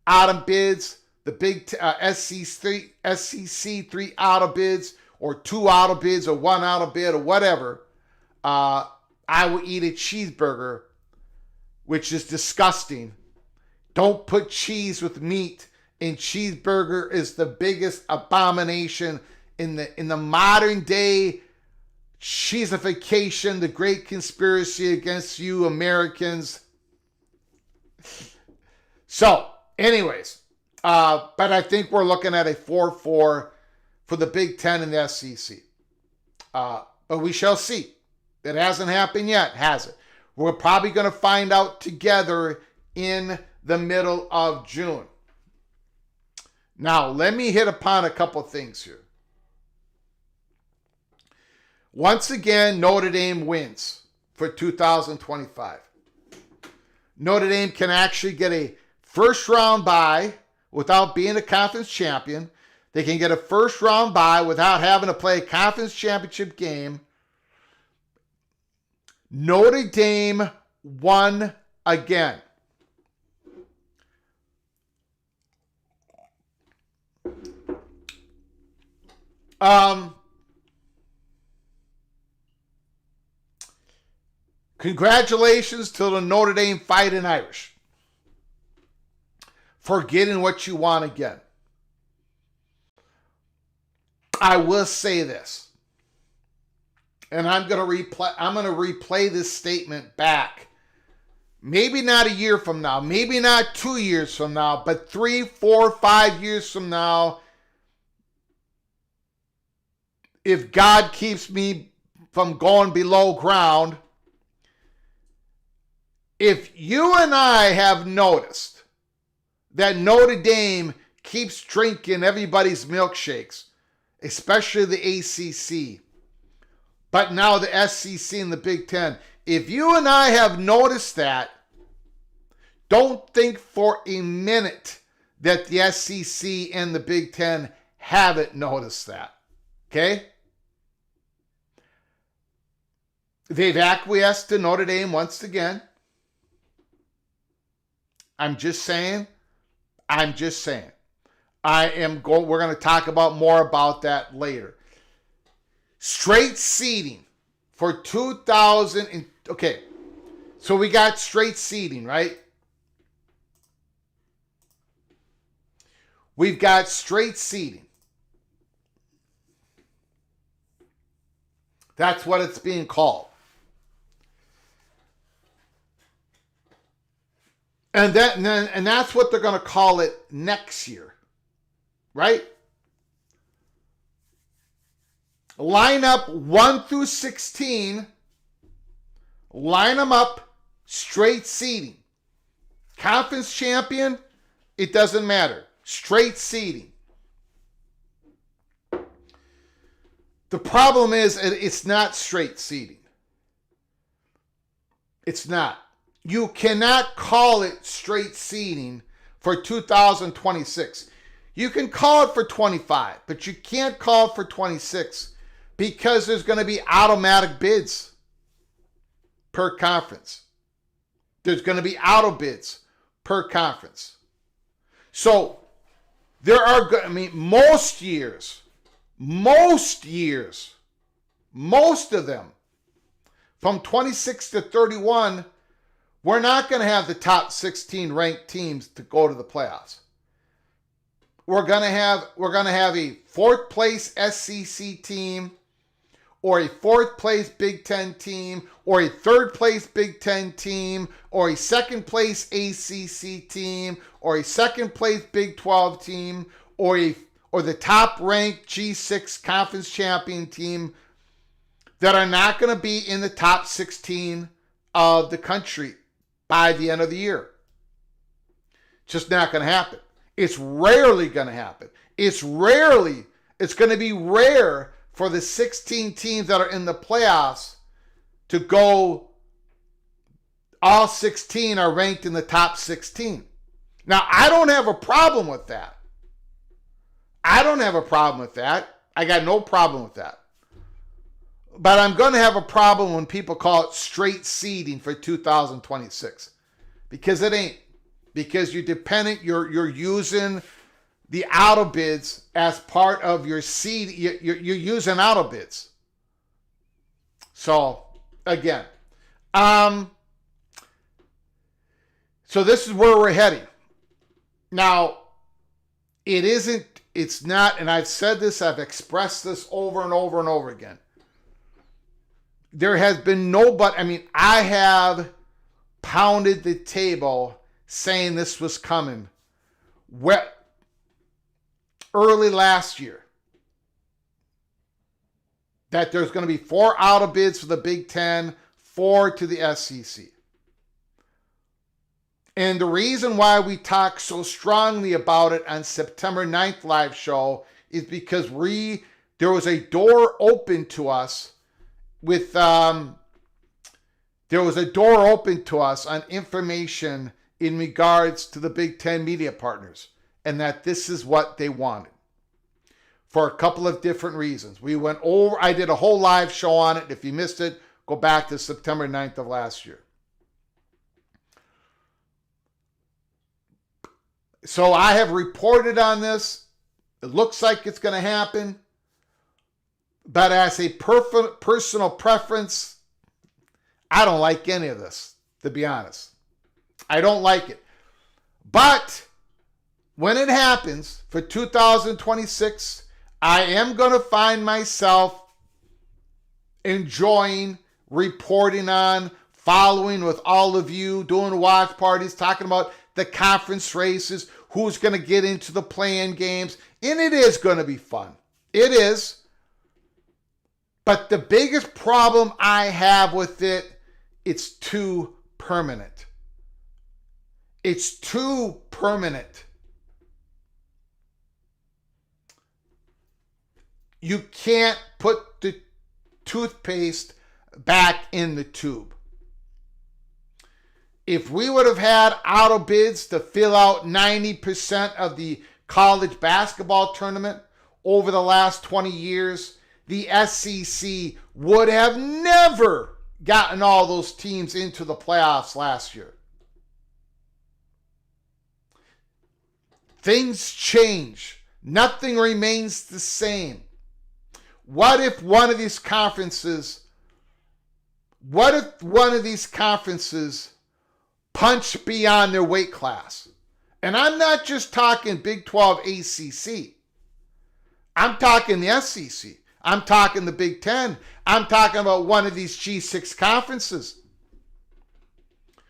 autumn bids, the big SEC 3 auto bids, or 2 auto bids, or 1 auto bid, or whatever, I will eat a cheeseburger, which is disgusting. Don't put cheese with meat, and cheeseburger is the biggest abomination in the modern day cheesification, the great conspiracy against you Americans. So, anyways, but I think we're looking at a 4-4 for the Big Ten and the SEC. But we shall see. It hasn't happened yet, has it? We're probably going to find out together in the middle of June. Now, let me hit upon a couple things here. Once again, Notre Dame wins for 2025. Notre Dame can actually get a first round bye without being a conference champion. They can get a first round bye without having to play a conference championship game. Notre Dame won again. Congratulations to the Notre Dame Fighting Irish for getting what you want again. I will say this, and I'm going to replay this statement back. Maybe not a year from now, maybe not 2 years from now, but 3, 4, 5 years from now, if God keeps me from going below ground. If you and I have noticed that Notre Dame keeps drinking everybody's milkshakes, especially the ACC, but now the SEC and the Big Ten, if you and I have noticed that, don't think for a minute that the SEC and the Big Ten haven't noticed that. Okay? They've acquiesced to Notre Dame once again. I'm just saying. We're going to talk about more about that later. Straight seeding for 2000. Okay. So we got straight seeding, right? We've got straight seeding. That's what it's being called. And that's what they're going to call it next year, right? Line up 1 through 16. Line them up, straight seeding. Conference champion, it doesn't matter. Straight seeding. The problem is it's not straight seeding. It's not. You cannot call it straight seeding for 2026. You can call it for 25, but you can't call it for 26 because there's going to be automatic bids per conference. There's going to be auto bids per conference. So there are, most years, most of them, from 26 to 31, we're not going to have the top 16 ranked teams to go to the playoffs. We're going to have a 4th place SEC team, or a 4th place Big Ten team, or a 3rd place Big Ten team, or a 2nd place ACC team, or a 2nd place Big 12 team, or the top ranked G6 conference champion team that are not going to be in the top 16 of the country by the end of the year. Just not going to happen. It's rarely going to happen. It's going to be rare for the 16 teams that are in the playoffs to go, all 16 are ranked in the top 16. Now, I don't have a problem with that. I got no problem with that. But I'm going to have a problem when people call it straight seeding for 2026. Because it ain't. Because you're dependent, you're using the auto bids as part of your seed. You're using auto bids. So, again. So this is where we're heading. Now, it's not, and I've said this, I've expressed this over and over and over again. There has been nobody, I have pounded the table saying this was coming early last year. That there's going to be 4 auto bids for the Big Ten, 4 to the SEC. And the reason why we talk so strongly about it on September 9th live show is because there was a door open to us with there was a door open to us on information in regards to the Big Ten media partners, and that this is what they wanted for a couple of different reasons. I did a whole live show on it. If you missed it, go back to September 9th of last year. So I have reported on this. It looks like it's going to happen. But as a personal preference, I don't like any of this, to be honest. I don't like it. But when it happens for 2026, I am going to find myself enjoying reporting on, following with all of you, doing watch parties, talking about the conference races, who's going to get into the play-in games, and it is going to be fun. It is. But the biggest problem I have with it, it's too permanent. It's too permanent. You can't put the toothpaste back in the tube. If we would have had auto bids to fill out 90% of the college basketball tournament over the last 20 years, the SEC would have never gotten all those teams into the playoffs last year. Things change. Nothing remains the same. What if one of these conferences punch beyond their weight class? And I'm not just talking Big 12 ACC. I'm talking the SEC. I'm talking the Big 10. I'm talking about one of these G6 conferences.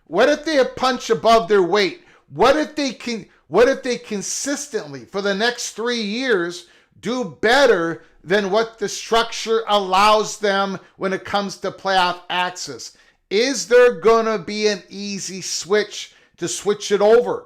What if they punch above their weight? What if they consistently for the next 3 years do better than what the structure allows them when it comes to playoff access? Is there going to be an easy switch to switch it over?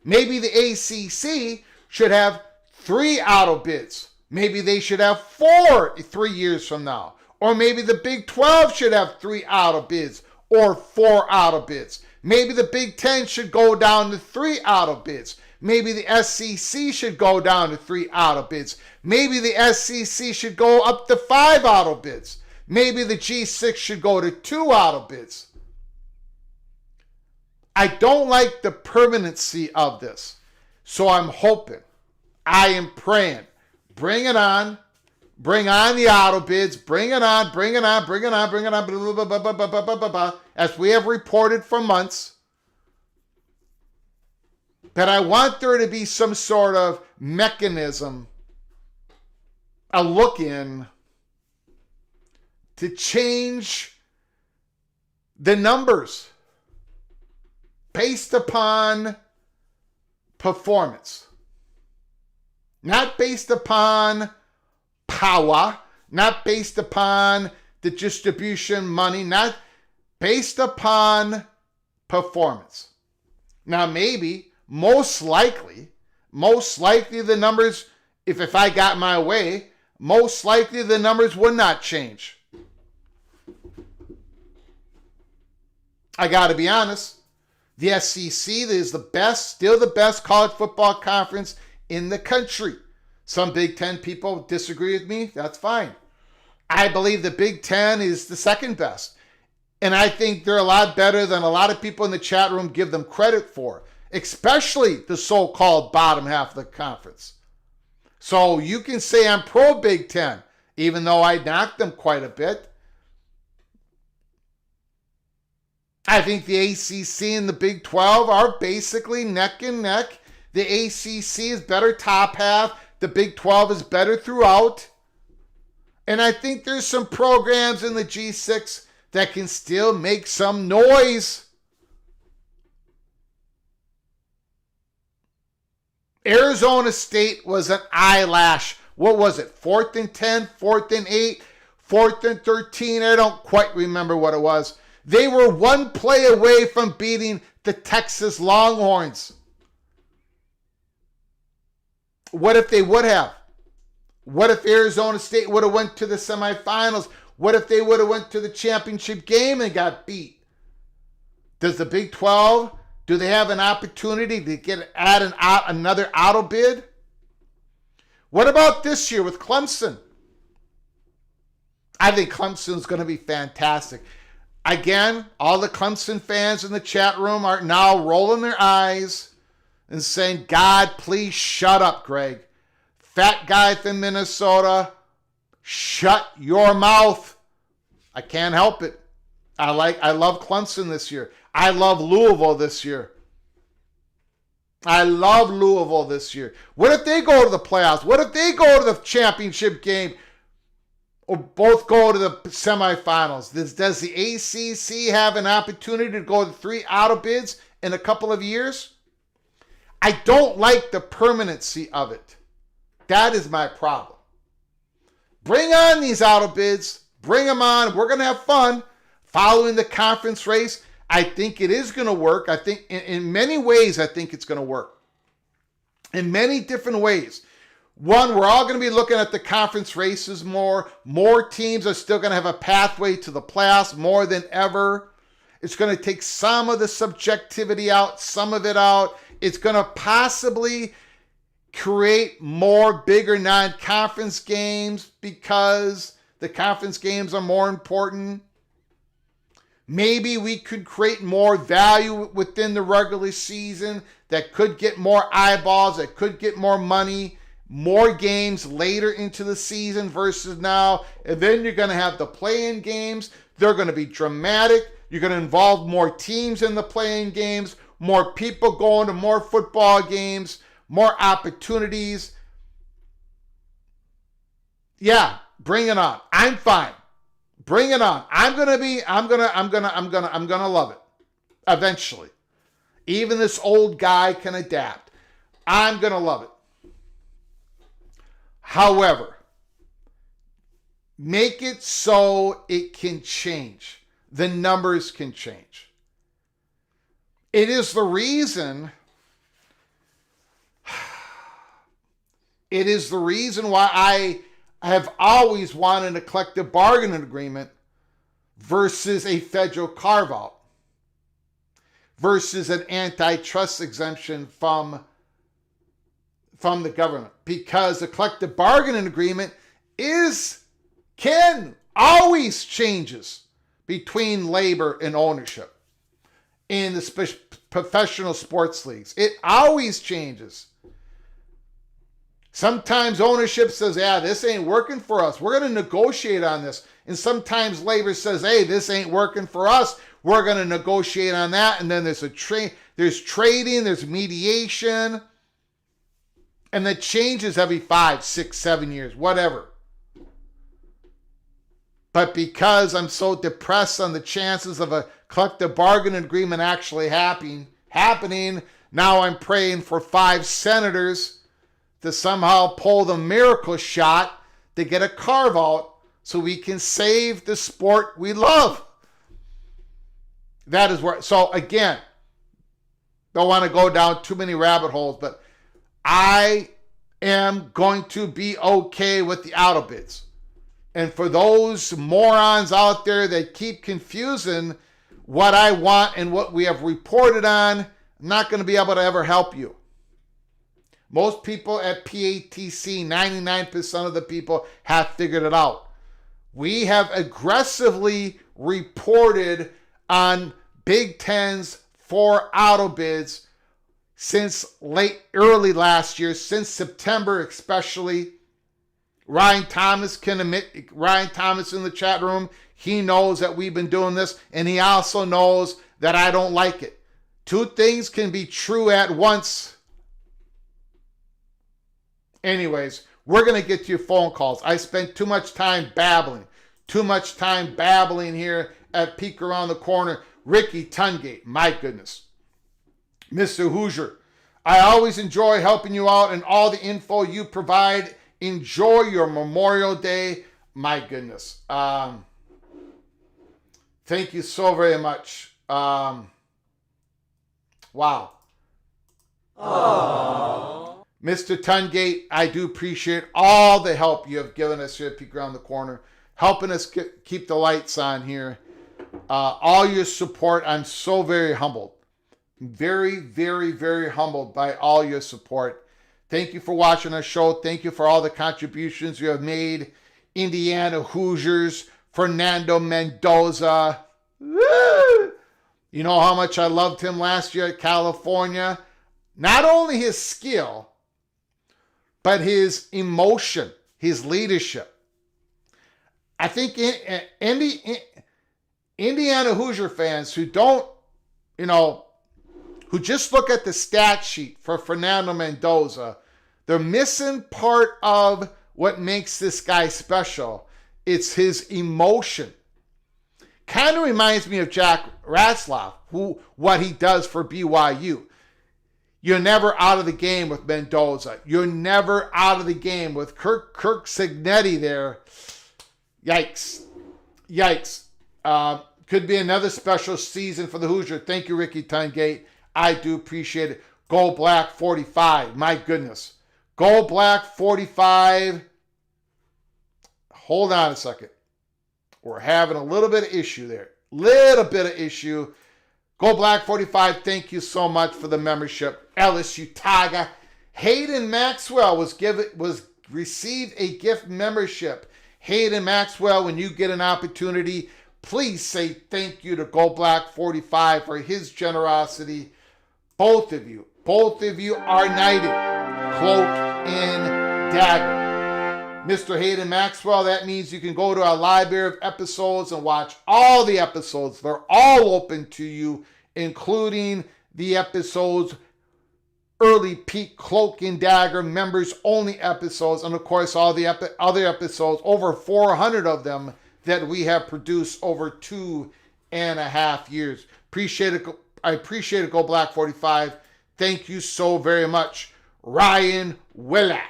Maybe the ACC should have 3 auto bids. Maybe they should have 4 3 years from now. Or maybe the Big 12 should have 3 auto bids or 4 auto bids. Maybe the Big 10 should go down to 3 auto bids. Maybe the SEC should go down to 3 auto bids. Maybe the SEC should go up to 5 auto bids. Maybe the G6 should go to 2 auto bids. I don't like the permanency of this. So I'm hoping, I am praying, bring it on. Bring on the auto bids. Bring it on, bring it on, bring it on, bring it on, blah, blah, blah, blah, blah, blah, blah, blah, blah, as we have reported for months. That I want there to be some sort of mechanism, a look-in, to change the numbers based upon performance. Not based upon power, not based upon the distribution money, not based upon performance. Now maybe, most likely the numbers, if I got my way, most likely the numbers would not change. I got to be honest. The SEC is still the best college football conference in the country. Some Big Ten people disagree with me. That's fine. I believe the Big Ten is the second best. And I think they're a lot better than a lot of people in the chat room give them credit for, especially the so-called bottom half of the conference. So you can say I'm pro Big Ten, even though I knocked them quite a bit. I think the ACC and the Big 12 are basically neck and neck. The ACC is better top half. The Big 12 is better throughout. And I think there's some programs in the G6 that can still make some noise. Arizona State was an eyelash. What was it? 4th and 10, 4th and 8, 4th and 13. I don't quite remember what it was. They were one play away from beating the Texas Longhorns. What if they would have? What if Arizona State would have went to the semifinals? What if they would have went to the championship game and got beat? Does the Big 12, do they have an opportunity to add another auto bid? What about this year with Clemson? I think Clemson's going to be fantastic. Again, all the Clemson fans in the chat room are now rolling their eyes and saying, God, please shut up, Greg. Fat guy from Minnesota, shut your mouth. I can't help it. I love Clemson this year. I love Louisville this year. I love Louisville this year. What if they go to the playoffs? What if they go to the championship game? Or both go to the semifinals? Does the ACC have an opportunity to go to 3 auto bids in a couple of years? I don't like the permanency of it. That is my problem. Bring on these auto bids. Bring them on. We're going to have fun following the conference race. I think it is going to work. I think in many ways, I think it's going to work. In many different ways. One, we're all going to be looking at the conference races more. More teams are still going to have a pathway to the playoffs more than ever. It's going to take some of the subjectivity out, some of it out. It's going to possibly create more bigger non-conference games because the conference games are more important. Maybe we could create more value within the regular season that could get more eyeballs, that could get more money, more games later into the season versus now. And then you're going to have the play-in games. They're going to be dramatic. You're going to involve more teams in the play-in games, more people going to more football games, more opportunities. Yeah, bring it on. I'm fine. Bring it on. I'm gonna love it. Eventually. Even this old guy can adapt. I'm gonna love it. However, make it so it can change. The numbers can change. It is the reason why I have always wanted a collective bargaining agreement versus a federal carve-out, versus an antitrust exemption from the government. Because the collective bargaining agreement can always changes between labor and ownership in the professional sports leagues. It always changes. Sometimes ownership says, yeah, this ain't working for us. We're going to negotiate on this. And sometimes labor says, hey, this ain't working for us. We're going to negotiate on that. And then there's there's trading, there's mediation. And that changes every 5, 6, 7 years, whatever. But because I'm so depressed on the chances of a collective bargaining agreement actually happening, now I'm praying for 5 senators to somehow pull the miracle shot to get a carve out so we can save the sport we love. That is where, so again, don't want to go down too many rabbit holes, but I am going to be okay with the auto bids. And for those morons out there that keep confusing what I want and what we have reported on, I'm not going to be able to ever help you. Most people at PATC, 99% of the people have figured it out. We have aggressively reported on Big Ten's 4 auto bids since early last year, since September especially. Ryan Thomas can admit, Ryan Thomas in the chat room, he knows that we've been doing this, and he also knows that I don't like it. Two things can be true at once. Anyways, we're going to get to your phone calls. I spent too much time babbling here at Peek Around the Corner. Ricky Tungate, my goodness. Mr. Hoosier, I always enjoy helping you out and all the info you provide. Enjoy your Memorial Day. My goodness. Thank you so very much. Wow. Aww. Mr. Tungate, I do appreciate all the help you have given us here at Peek Around the Corner, helping us keep the lights on here. All your support, I'm so very humbled. Very, very, very humbled by all your support. Thank you for watching our show. Thank you for all the contributions you have made. Indiana Hoosiers, Fernando Mendoza. Woo! You know how much I loved him last year at California? Not only his skill, but his emotion, his leadership. I think Indiana Hoosier fans who don't, who just look at the stat sheet for Fernando Mendoza, they're missing part of what makes this guy special. It's his emotion. Kind of reminds me of Jack Ratzlaff, what he does for BYU. You're never out of the game with Mendoza. You're never out of the game with Kirk Cignetti there. Yikes. Could be another special season for the Hoosier. Thank you, Ricky Tungate. I do appreciate it. Gold Black 45. My goodness. Gold Black 45. Hold on a second. We're having a little bit of issue there. Gold Black 45, thank you so much for the membership. Ellis Utaga. Hayden Maxwell received a gift membership. Hayden Maxwell, when you get an opportunity, please say thank you to Gold Black 45 for his generosity. Both of you are knighted, cloak and dagger. Mr. Hayden Maxwell, that means you can go to our library of episodes and watch all the episodes. They're all open to you, including the episodes, early peak cloak and dagger, members only episodes, and of course all the other episodes, over 400 of them that we have produced over 2.5 years. I appreciate it, Go Black 45. Thank you so very much. Ryan Willett.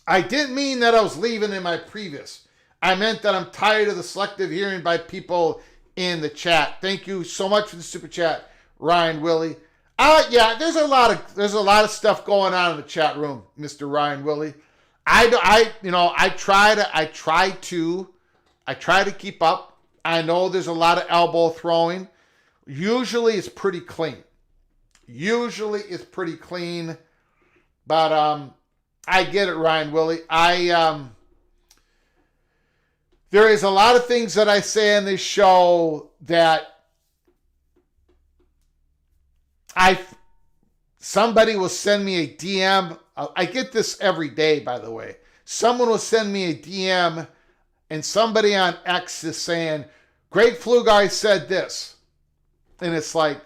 I didn't mean that I was leaving in my previous. I meant that I'm tired of the selective hearing by people in the chat. Thank you so much for the super chat, Ryan Willie. Yeah, there's a lot of stuff going on in the chat room, Mr. Ryan Willie. I try to keep up. I know there's a lot of elbow throwing. Usually it's pretty clean. But I get it, Ryan Willie. There is a lot of things that I say in this show that somebody will send me a DM. I get this every day, by the way. Someone will send me a DM and somebody on X is saying, Greg Pflugar said this. And it's like,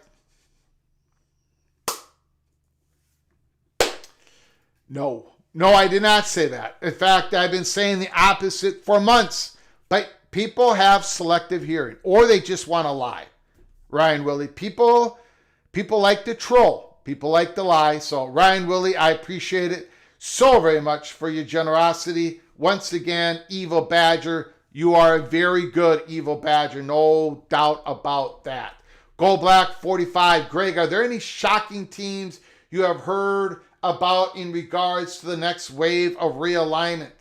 no, I did not say that. In fact, I've been saying the opposite for months. But people have selective hearing, or they just want to lie. Ryan Willie, people like to troll. People like to lie. So Ryan Willie, I appreciate it so very much for your generosity. Once again, Evil Badger, you are a very good Evil Badger. No doubt about that. Gold Black 45. Greg, are there any shocking teams you have heard about in regards to the next wave of realignment?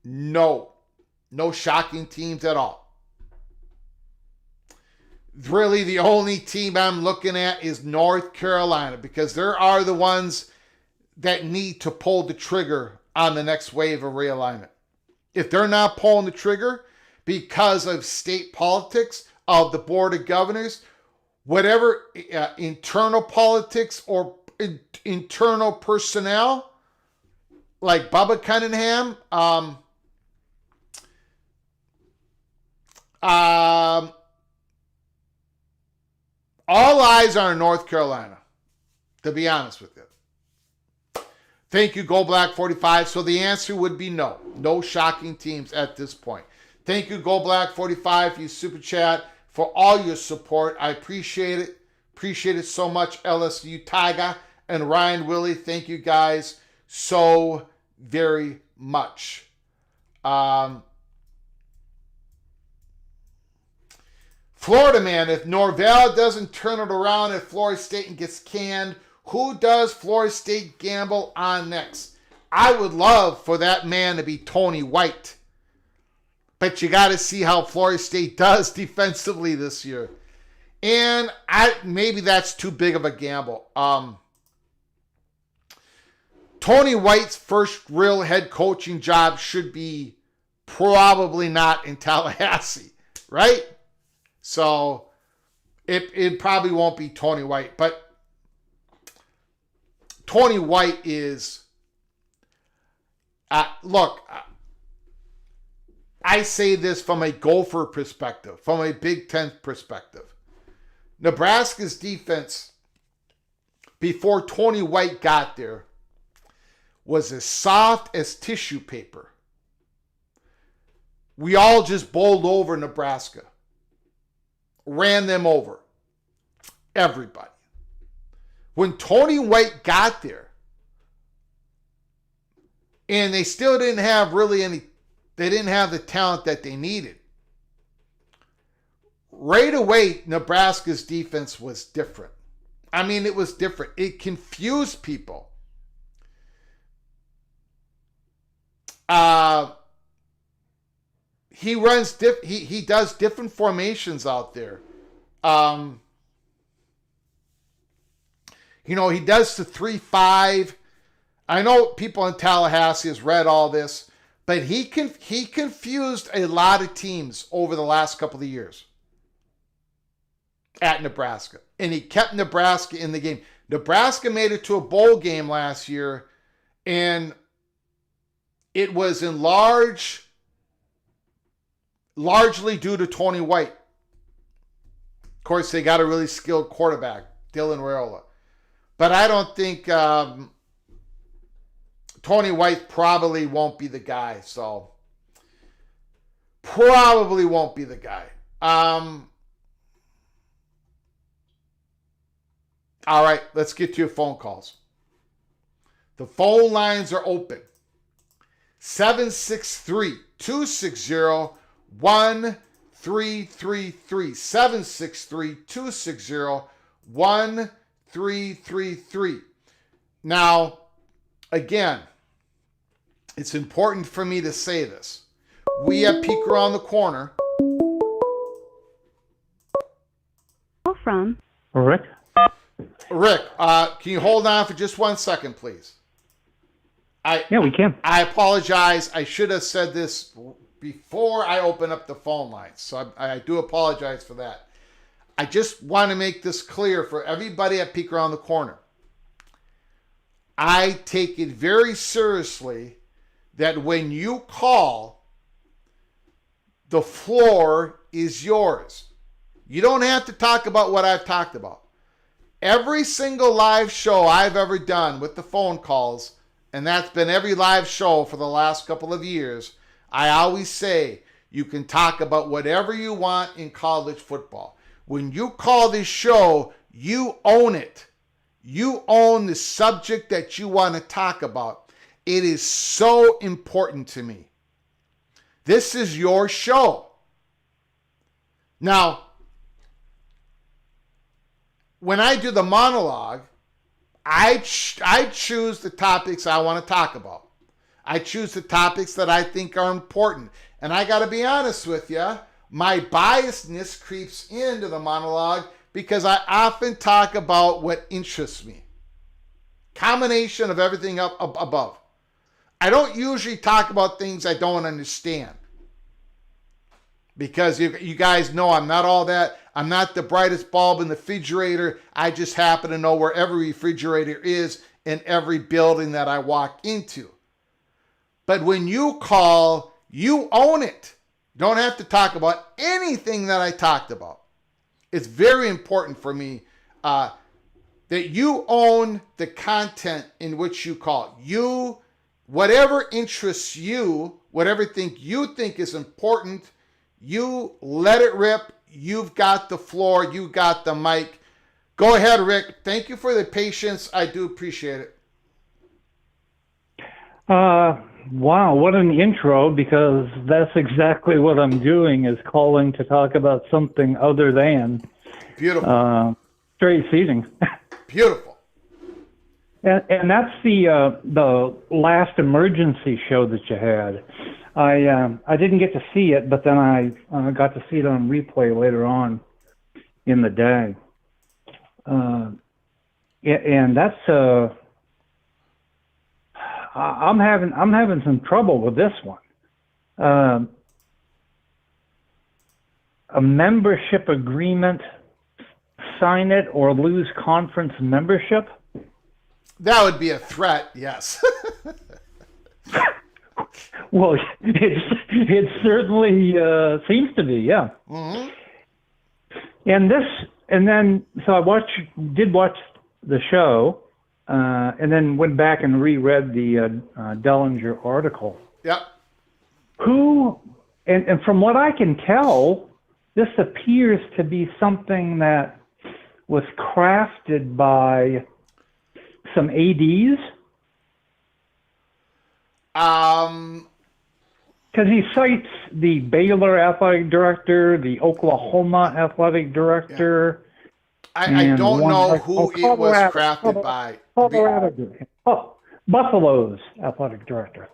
No shocking teams at all. Really, the only team I'm looking at is North Carolina, because there are the ones that need to pull the trigger on the next wave of realignment. If they're not pulling the trigger because of state politics of the Board of Governors, whatever internal politics or internal personnel, like Bubba Cunningham, all eyes are in North Carolina, to be honest with you. Thank you, Go Black 45. So the answer would be no. No shocking teams at this point. Thank you, Go Black 45, for your super chat, for all your support. I appreciate it. Appreciate it so much, LSU Tiger and Ryan Willie. Thank you guys so very much. Florida man, if Norvell doesn't turn it around at Florida State and gets canned, who does Florida State gamble on next? I would love for that man to be Tony White. But you got to see how Florida State does defensively this year. And maybe that's too big of a gamble. Tony White's first real head coaching job should be probably not in Tallahassee, right? So it probably won't be Tony White. But Tony White is, look, I say this from a Gopher perspective, from a Big Ten perspective. Nebraska's defense, before Tony White got there, was as soft as tissue paper. We all just bowled over Nebraska. Ran them over. Everybody. When Tony White got there, and they still didn't have they didn't have the talent that they needed. Right away, Nebraska's defense was different. I mean, it was different. It confused people. He does different formations out there. He does the 3-5. I know people in Tallahassee has read all this, but he confused a lot of teams over the last couple of years at Nebraska. And he kept Nebraska in the game. Nebraska made it to a bowl game last year, and it was in largely due to Tony White. Of course, they got a really skilled quarterback, Dylan Raiola. But I don't think Tony White probably won't be the guy. So, probably won't be the guy. All right, let's get to your phone calls. The phone lines are open. 763-260-1333. 763-260-1333. Now, again, it's important for me to say this. We have Peek Around the Corner. From Rick. Rick, can you hold on for just 1 second, please? Yeah, we can. I apologize. I should have said this before I open up the phone lines. So I do apologize for that. I just want to make this clear for everybody at Peek Around the Corner. I take it very seriously that when you call, the floor is yours. You don't have to talk about what I've talked about. Every single live show I've ever done with the phone calls, and that's been every live show for the last couple of years, I always say you can talk about whatever you want in college football. When you call this show, you own it. You own the subject that you want to talk about. It is so important to me. This is your show. Now, when I do the monologue, I choose the topics I want to talk about. I choose the topics that I think are important. And I got to be honest with you, my biasness creeps into the monologue because I often talk about what interests me. Combination of everything up above. I don't usually talk about things I don't understand. Because you guys know I'm not all that. I'm not the brightest bulb in the refrigerator. I just happen to know where every refrigerator is in every building that I walk into. But when you call, you own it. You don't have to talk about anything that I talked about. It's very important for me that you own the content in which you call. You, whatever interests you, whatever you think is important, you let it rip. You've got the floor. You got the mic. Go ahead, Rick. Thank you for the patience. I do appreciate it. Wow, what an intro, because that's exactly what I'm doing, is calling to talk about something other than straight seating. Beautiful. And that's the last emergency show that you had. I didn't get to see it, but then I got to see it on replay later on in the day. And that's I'm having some trouble with this one. A membership agreement, sign it or lose conference membership. That would be a threat, yes. Well, it certainly seems to be, yeah. Mm-hmm. And then so I did watch the show, and then went back and reread the Dellinger article. Yep. And from what I can tell, this appears to be something that was crafted by some ADs. Because he cites the Baylor athletic director, the Oklahoma athletic director. Yeah. I don't know who it was crafted by. Buffalo's athletic director.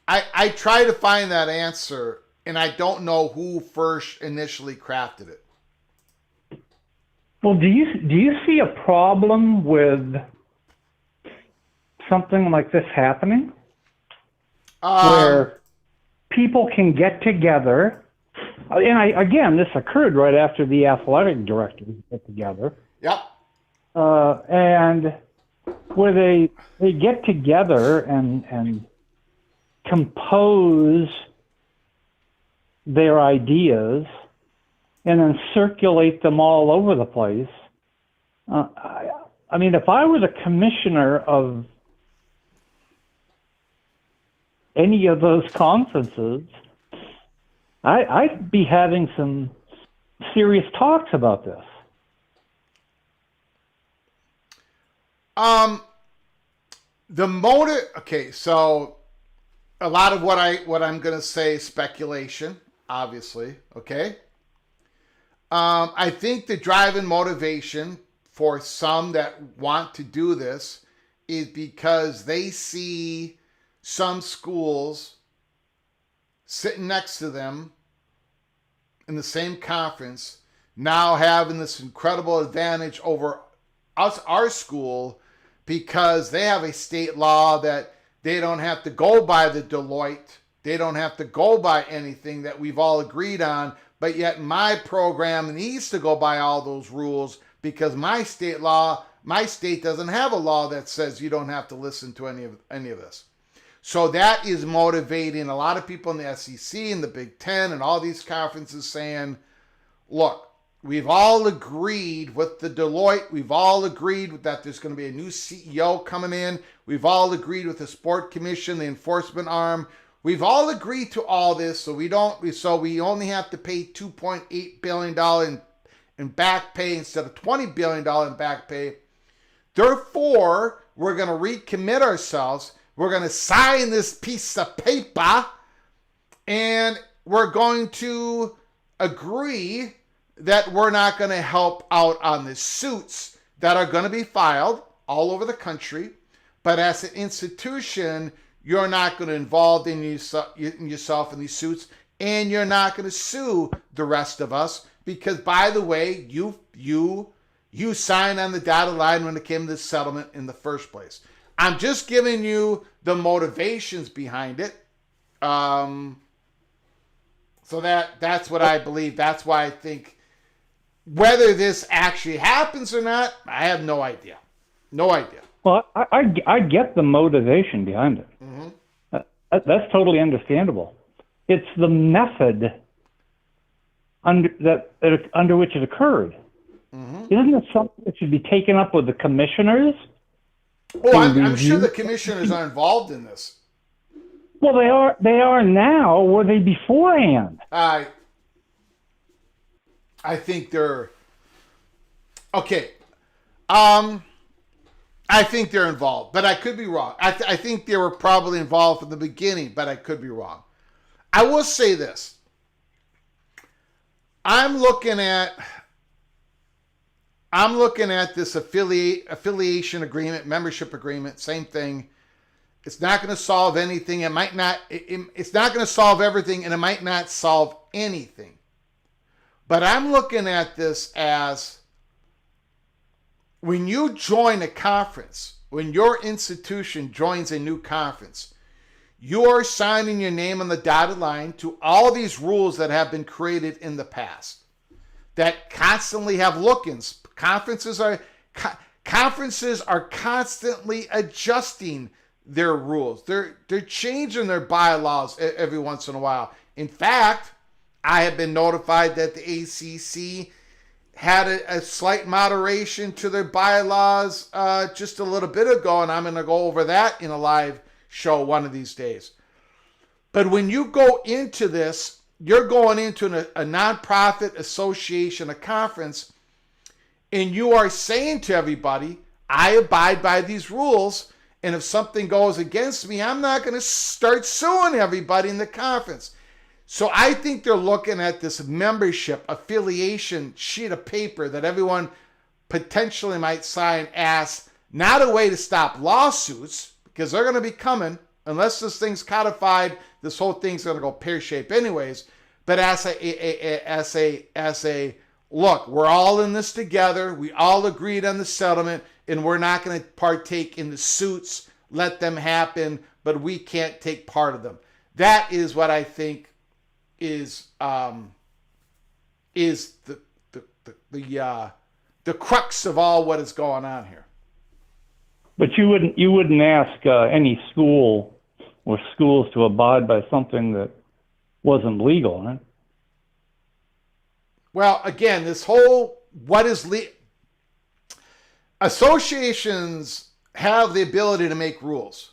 I try to find that answer, and I don't know who first initially crafted it. Well, do you see a problem with something like this happening? Where people can get together, and again, this occurred right after the athletic directors get together. Yep. And where they get together and compose their ideas and then circulate them all over the place. I mean, if I were the commissioner of any of those conferences, I'd be having some serious talks about this. Okay, so a lot of what I'm going to say is speculation, obviously, okay? I think the driving motivation for some that want to do this is because they see some schools sitting next to them in the same conference now having this incredible advantage over us, our school, because they have a state law that they don't have to go by the Deloitte. They don't have to go by anything that we've all agreed on. But yet my program needs to go by all those rules because my state doesn't have a law that says you don't have to listen to any of this. So that is motivating a lot of people in the SEC and the Big Ten and all these conferences saying, look, we've all agreed with the Deloitte. We've all agreed that there's going to be a new CEO coming in. We've all agreed with the Sport Commission, the enforcement arm. We've all agreed to all this, so we only have to pay $2.8 billion in back pay instead of $20 billion in back pay. Therefore, we're going to recommit ourselves. We're going to sign this piece of paper, and we're going to agree that we're not going to help out on the suits that are going to be filed all over the country. But as an institution, you're not going to involve yourself in these suits, and you're not going to sue the rest of us because, by the way, you signed on the dotted line when it came to this settlement in the first place. I'm just giving you the motivations behind it. So that's what I believe. That's why I think whether this actually happens or not, I have no idea. No idea. Well, I get the motivation behind it. Mm-hmm. That's totally understandable. It's the method under which it occurred. Mm-hmm. Isn't it something that should be taken up with the commissioners? Oh, I'm sure the commissioners are involved in this. Well, they are now. Were they beforehand? I think they're okay. I think they're involved, but I could be wrong. I think they were probably involved from the beginning, but I could be wrong. I will say this. I'm looking at this affiliation agreement, membership agreement, same thing. It's not going to solve anything. It might not. It's not going to solve everything, and it might not solve anything. But I'm looking at this as when you join a conference, when your institution joins a new conference, you are signing your name on the dotted line to all these rules that have been created in the past that constantly have look-ins. Conferences are constantly adjusting their rules. They're changing their bylaws every once in a while. In fact, I have been notified that the ACC had a slight moderation to their bylaws just a little bit ago, and I'm going to go over that in a live show one of these days. But when you go into this, you're going into a nonprofit association, a conference, and you are saying to everybody, I abide by these rules, and if something goes against me, I'm not going to start suing everybody in the conference. So I think they're looking at this membership affiliation sheet of paper that everyone potentially might sign as not a way to stop lawsuits, because they're going to be coming unless this thing's codified. This whole thing's going to go pear-shaped anyways. But as a look, we're all in this together. We all agreed on the settlement, and we're not going to partake in the suits. Let them happen, but we can't take part of them. That is what I think is the crux of all what is going on here. But you wouldn't ask any school or schools to abide by something that wasn't legal, huh? Well, again, this whole associations have the ability to make rules.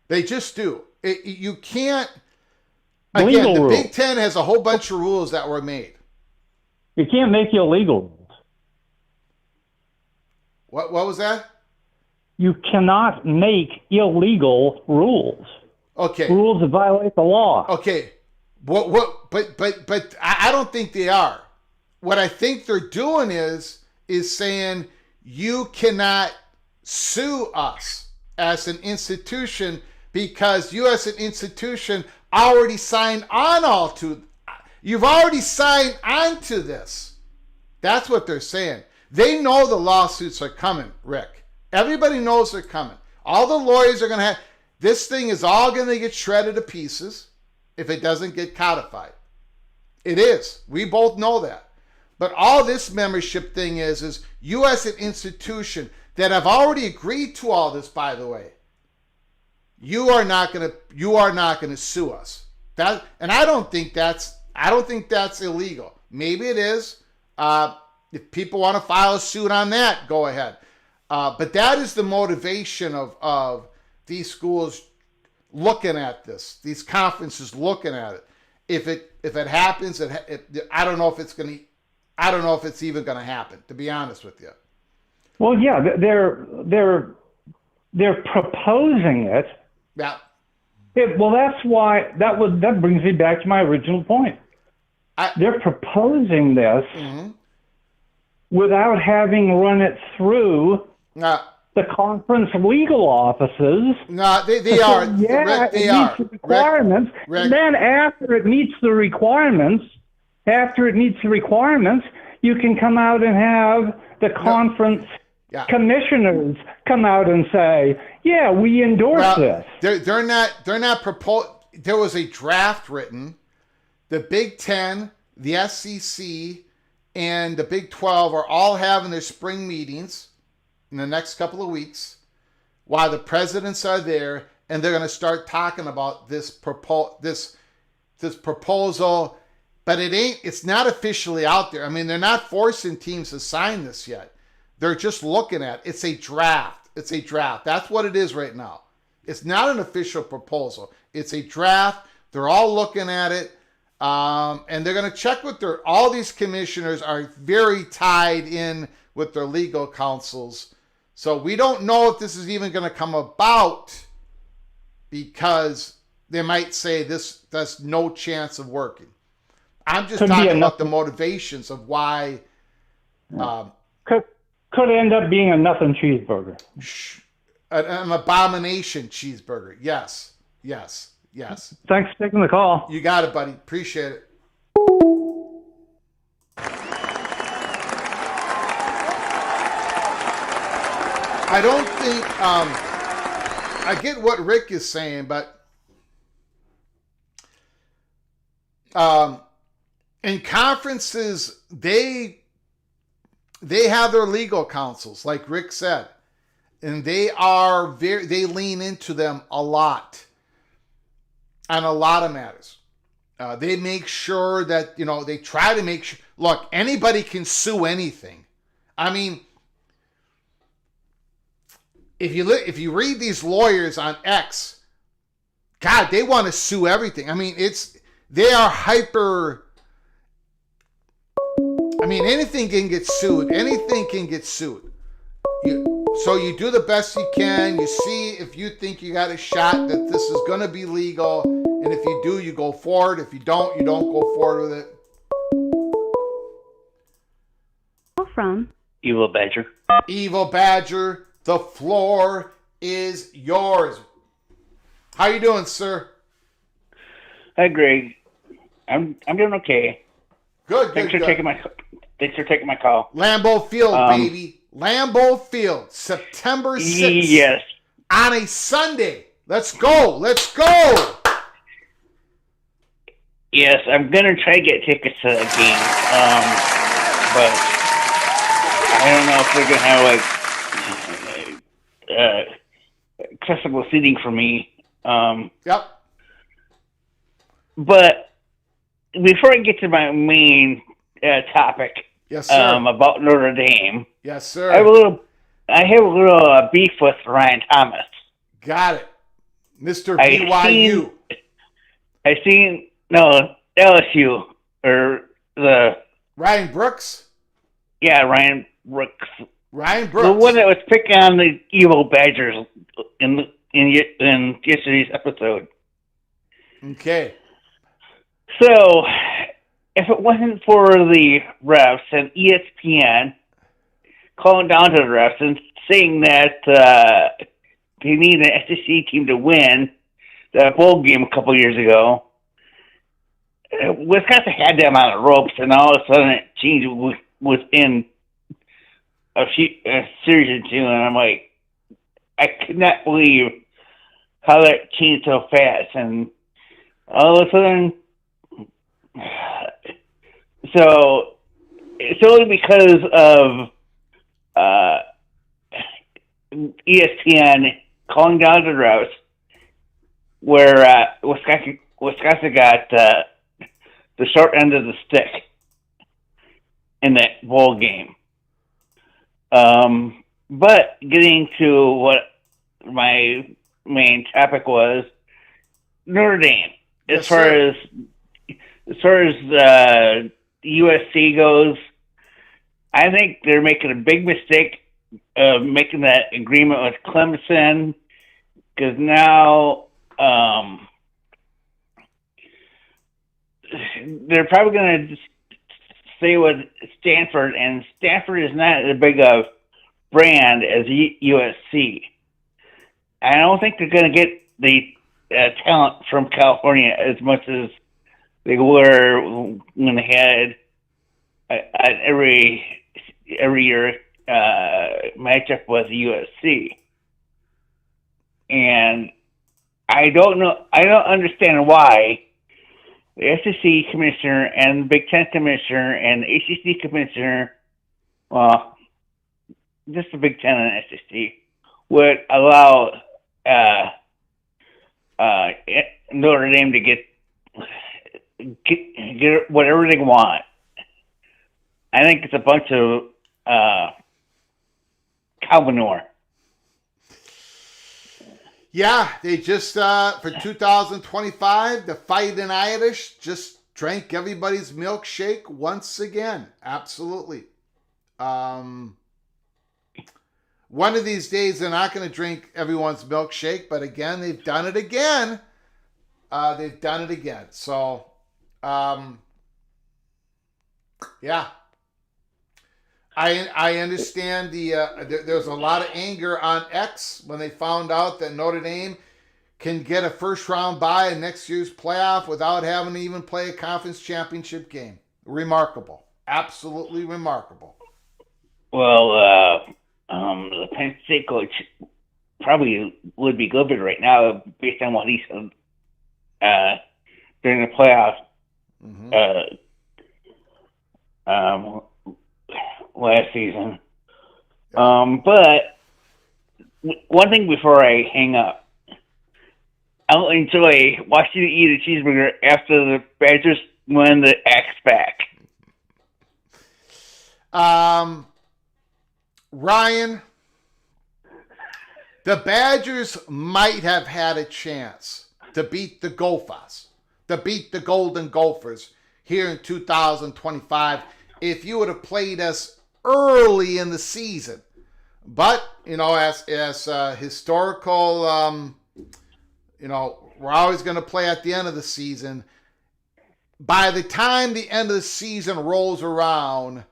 They just do. You can't. Again, Legal the rules. Big Ten has a whole bunch of rules that were made. You can't make illegal rules. What was that? You cannot make illegal rules. Okay. Rules that violate the law. Okay. But I don't think they are. What I think they're doing is saying you cannot sue us as an institution because you as an institution already signed on you've already signed on to this. That's what they're saying. They know the lawsuits are coming, Rick. Everybody knows they're coming. All the lawyers are going to have, this thing is all going to get shredded to pieces if it doesn't get codified. It is. We both know that. But all this membership thing is you as an institution that have already agreed to all this, by the way, you are not going to sue us. And I don't think that's illegal. Maybe it is. If people want to file a suit on that, go ahead. But that is the motivation of these schools looking at this, these conferences looking at it. If it happens, I don't know if it's even going to happen, to be honest with you. Well, yeah, they're proposing it. Yeah. Well, that's why that brings me back to my original point. They're proposing this without having run it through the conference legal offices. No, they are. Yeah, Rick, they it meets are. the requirements. Rick. And then after it meets the requirements, you can come out and have the conference Yeah. commissioners come out and say, "Yeah, we endorse this." They're not proposed. There was a draft written. The Big Ten, the SEC, and the Big 12 are all having their spring meetings in the next couple of weeks while the presidents are there, and they're going to start talking about this proposal. But it's not officially out there. I mean, they're not forcing teams to sign this yet. They're just looking at it. It's a draft. It's a draft. That's what it is right now. It's not an official proposal. It's a draft. They're all looking at it. And they're going to check with all these commissioners are very tied in with their legal counsels. So we don't know if this is even going to come about because they might say there's no chance of working. I'm just talking about the motivations of why. Could end up being a nothing cheeseburger. An abomination cheeseburger. Yes. Thanks for taking the call. You got it, buddy. Appreciate it. I don't think I get what Rick is saying, but in conferences they have their legal counsels, like Rick said, and they lean into them a lot on a lot of matters. They make sure that, they try to make sure, look, anybody can sue anything. I mean, if you read these lawyers on X, God, they want to sue everything. I mean, they are hyper. I mean, anything can get sued. Anything can get sued. So you do the best you can. You see if you think you got a shot that this is going to be legal. And if you do, you go forward. If you don't, you don't go forward with it. From Evil Badger. Evil Badger, the floor is yours. How you doing, sir? Hi, Greg. I'm doing okay. Good. Thanks for taking my call. Lambeau Field, baby. Lambeau Field, September 6th. Yes. On a Sunday. Let's go. Yes, I'm gonna try to get tickets to that game. But I don't know if they're gonna have accessible seating for me. Yep. But before I get to my main topic, yes, sir. About Notre Dame, yes, sir. I have a little beef with Ryan Thomas. Got it, Mr. BYU. I seen LSU or the Ryan Brooks. Yeah, Ryan Brooks. Ryan Brooks, the one that was picking on the Evil Badgers in yesterday's episode. Okay. So, if it wasn't for the refs and ESPN calling down to the refs and saying that they need an SEC team to win the bowl game a couple years ago, Wisconsin had them on the ropes, and all of a sudden it changed within a series or two, and I'm like, I could not believe how that changed so fast, and all of a sudden, so it's only because of ESPN calling down the refs where Wisconsin got the short end of the stick in that bowl game. But getting to what my main topic was, Notre Dame. As far as USC goes, I think they're making a big mistake of making that agreement with Clemson, because now they're probably going to stay with Stanford, and Stanford is not as big of brand as USC. I don't think they're going to get the talent from California as much as they were when they had every year matchup with USC, and I don't understand why the SEC commissioner and the Big Ten commissioner and the ACC commissioner, well, just the Big Ten and SEC, would allow Notre Dame to get whatever they want. I think it's a bunch of cow manure. Yeah, they just, for 2025, the Fighting Irish just drank everybody's milkshake once again. Absolutely. One of these days, they're not going to drink everyone's milkshake, but again, they've done it again. So, yeah. I understand there's a lot of anger on X when they found out that Notre Dame can get a first round bye in next year's playoff without having to even play a conference championship game. Remarkable. Absolutely remarkable. Well, the Penn State coach probably would be livid right now based on what he said during the playoffs. Last season. But one thing before I hang up, I'll enjoy watching you eat a cheeseburger after the Badgers win the X back. Ryan, the Badgers might have had a chance to beat the Gophers, to beat the Golden Gophers here in 2025 if you would have played us early in the season. But, as historical, we're always going to play at the end of the season. By the time the end of the season rolls around,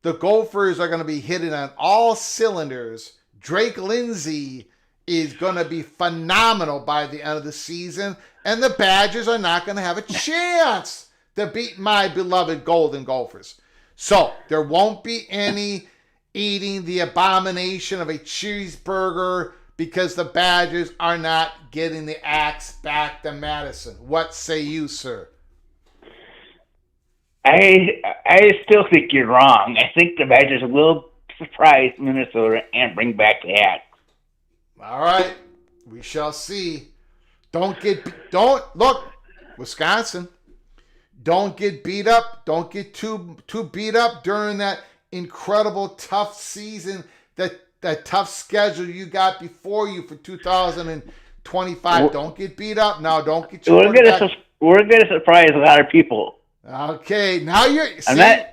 the Gophers are going to be hitting on all cylinders. Drake Lindsay is going to be phenomenal by the end of the season, and the Badgers are not going to have a chance to beat my beloved Golden Gophers. So there won't be any eating the abomination of a cheeseburger because the Badgers are not getting the axe back to Madison. What say you, sir? I still think you're wrong. I think the Badgers will surprise Minnesota and bring back the axe. All right, we shall see. Don't look, Wisconsin. Don't get beat up. Don't get too beat up during that incredible tough season, that tough schedule you got before you for 2025. Don't get beat up now. Don't get your We're gonna surprise a lot of people. Okay, now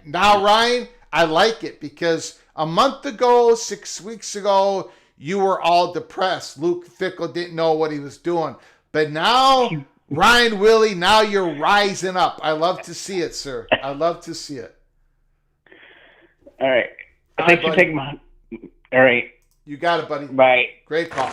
now Ryan, I like it because a month ago, 6 weeks ago, you were all depressed. Luke Fickle didn't know what he was doing, but now. Ryan Willie, now you're rising up. I love to see it, sir. I love to see it. All right. Thanks for taking my... All right. You got it, buddy. Bye. Great call.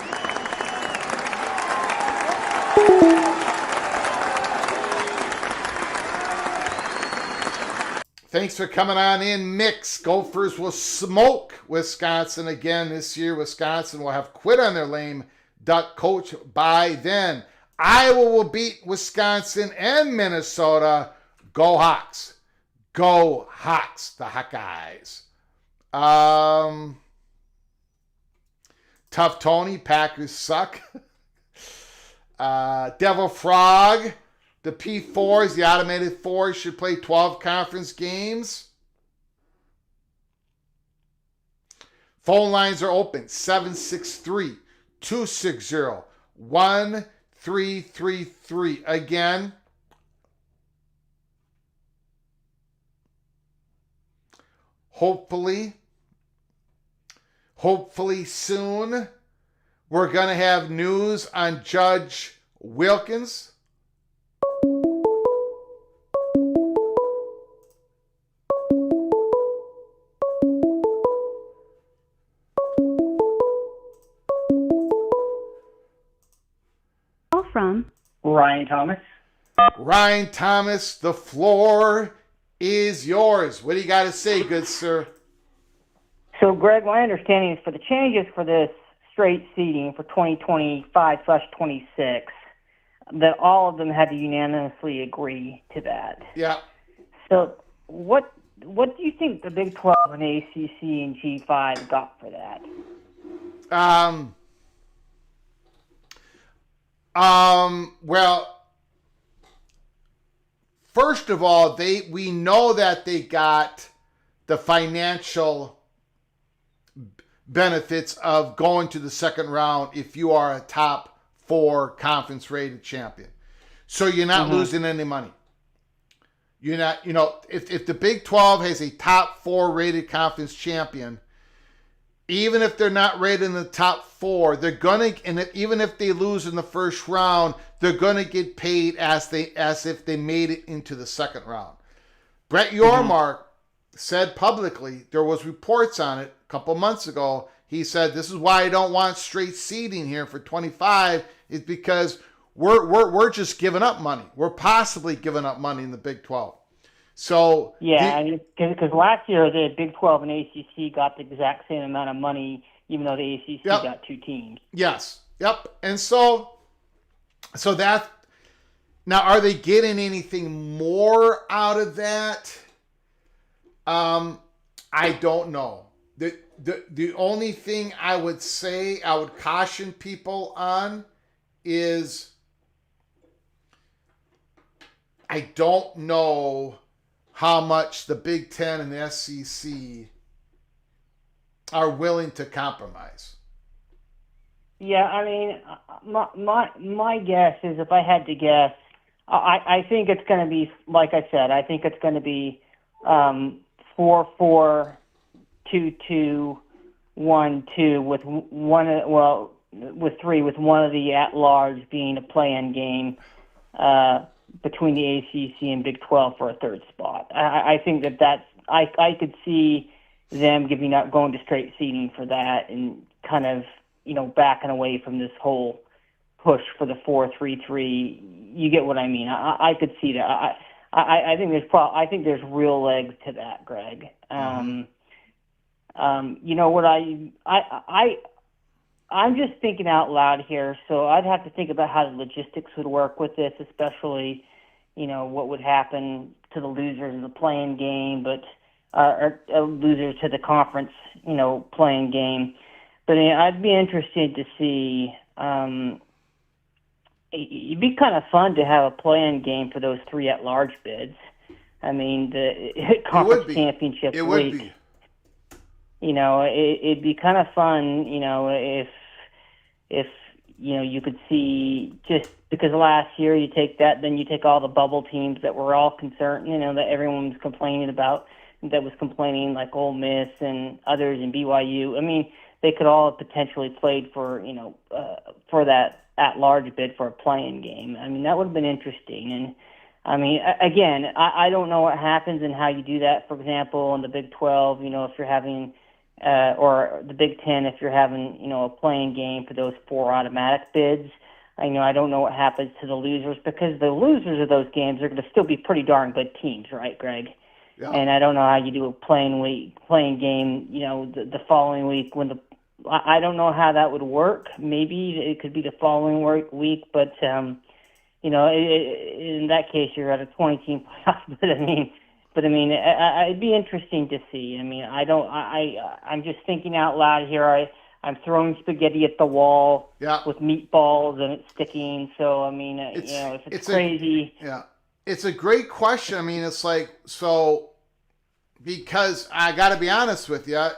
Thanks for coming on in, Mix. Gophers will smoke Wisconsin again this year. Wisconsin will have quit on their lame duck coach by then. Iowa will beat Wisconsin and Minnesota. Go Hawks. Go Hawks, the Hawkeyes. Tough Tony, Packers suck. Devil Frog, the P4s, the automated 4s should play 12 conference games. Phone lines are open, 763-260-1333. Again, hopefully soon, we're going to have news on Judge Wilkins. From Ryan Thomas. Ryan Thomas, the floor is yours. What do you got to say, good sir? So, Greg, my understanding is for the changes for this straight seating for 2025/26, that all of them had to unanimously agree to that. Yeah. So, what do you think the Big 12 and ACC and G5 got for that? Well, first of all, we know that they got the financial benefits of going to the second round if you are a top 4 conference rated champion. So you're not losing any money. You're not, if the Big 12 has a top 4 rated conference champion, even if they're not rated in the top 4, they're gonna, and even if they lose in the first round, they're gonna get paid as if they made it into the second round. Brett Yormark said publicly, there was reports on it a couple months ago. He said, "This is why I don't want straight seeding here for 25, is because we're just giving up money. We're possibly giving up money in the Big 12." So because last year the Big 12 and ACC got the exact same amount of money, even though the ACC got 2 teams. Yes. Yep. And so that, now, are they getting anything more out of that? I don't know. The only thing I would say, I would caution people on is, I don't know how much the Big Ten and the SEC are willing to compromise. Yeah, I mean, my guess is, if I had to guess, I think it's going to be, like I said, I think it's going to be 4-4, 2-2, 1-2 with with 3, with one of the at-large being a play-in game between the ACC and Big 12 for a third spot. I think that's I could see them going to straight seeding for that, and kind of backing away from this whole push for the 4-3-3. You get what I mean? I could see that. I think there's real legs to that, Greg. You know what I'm just thinking out loud here, so I'd have to think about how the logistics would work with this, especially, what would happen to the losers in the playing game, but or losers to the conference, playing game. But I'd be interested to see. It'd be kind of fun to have a play-in game for those 3 at-large bids. I mean, the conference championship week. Would be. It'd be kind of fun, if you could see, just because last year you take that, then you take all the bubble teams that were all concerned, that everyone was complaining about, like Ole Miss and others and BYU. I mean, they could all have potentially played for that at-large bid for a play-in game. I mean, that would have been interesting. And, I mean, again, I don't know what happens and how you do that, for example, in the Big 12, if you're having or the Big 10, if you're having, a playing game for those 4 automatic bids. I don't know what happens to the losers, because the losers of those games are going to still be pretty darn good teams, right, Greg? Yeah. And I don't know how you do a playing game, the following week when I don't know how that would work. Maybe it could be the following week, but in that case, you're at a 20-team playoff. But I mean, it'd be interesting to see. I mean, I'm just thinking out loud here. I'm throwing spaghetti at the wall with meatballs and it's sticking. So I mean, if it's crazy. It's a great question. I mean, it's like, so, because I got to be honest with you,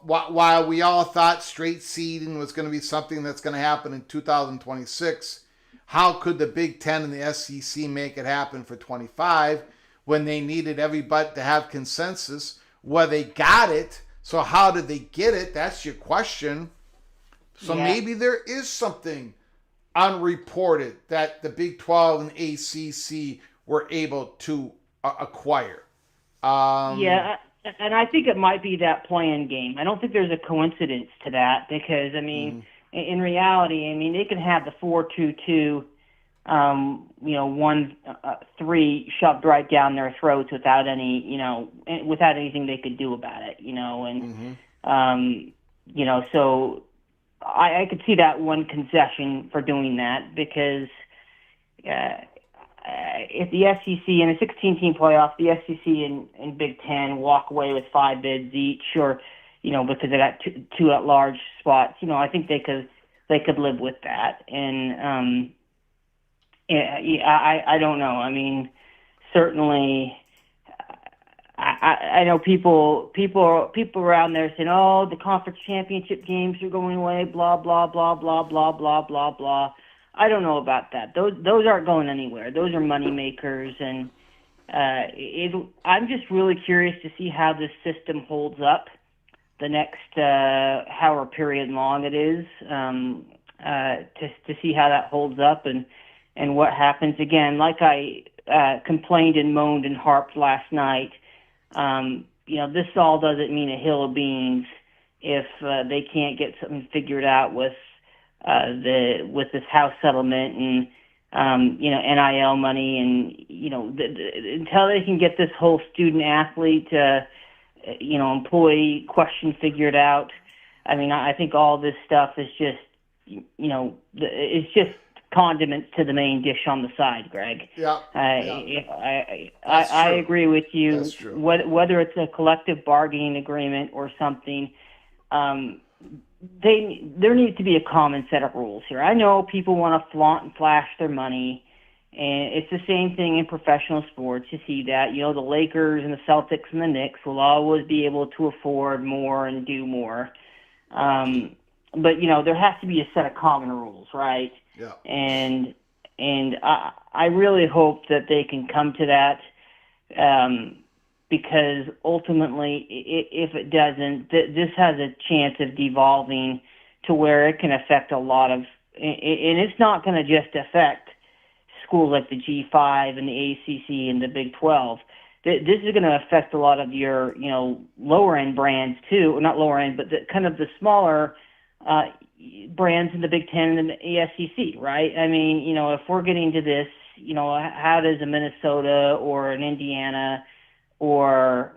while we all thought straight seeding was going to be something that's going to happen in 2026, how could the Big Ten and the SEC make it happen for 25 when they needed everybody to have consensus? Well, they got it. So how did they get it? That's your question. So maybe there is something unreported that the Big 12 and ACC were able to acquire. And I think it might be that play-in game. I don't think there's a coincidence to that, because, I mean, in reality, I mean, they can have the 4-2-2, 1-3 shoved right down their throats without any, without anything they could do about it, and So I could see that one concession for doing that, because if the SEC in a 16-team playoff, the SEC and Big Ten walk away with 5 bids each, or because they got two at-large spots, I think they could live with that. And I don't know. I mean, certainly, I know people around there saying, "Oh, the conference championship games are going away," blah blah blah blah blah blah blah blah. I don't know about that. Those aren't going anywhere. Those are money makers, and I'm just really curious to see how this system holds up the next however period long it is, to see how that holds up and what happens. Again, like I complained and moaned and harped last night, this all doesn't mean a hill of beans if they can't get something figured out with this house settlement and NIL money, and until they can get this whole student athlete employee question figured out. I mean, I think all this stuff is just it's just condiments to the main dish on the side, Greg. Yeah. I agree with you. That's true. Whether it's a collective bargaining agreement or something, there needs to be a common set of rules here. I know people want to flaunt and flash their money, and it's the same thing in professional sports. You see that, the Lakers and the Celtics and the Knicks will always be able to afford more and do more. But there has to be a set of common rules, right? Yeah. And I really hope that they can come to that, because ultimately, if it doesn't, this has a chance of devolving to where it can affect a lot of, and it's not going to just affect schools like the G5 and the ACC and the Big 12. This is going to affect a lot of your, lower end brands too, or not lower end, but the smaller brands in the Big Ten and the SEC, right? I mean, if we're getting to this, how does a Minnesota or an Indiana or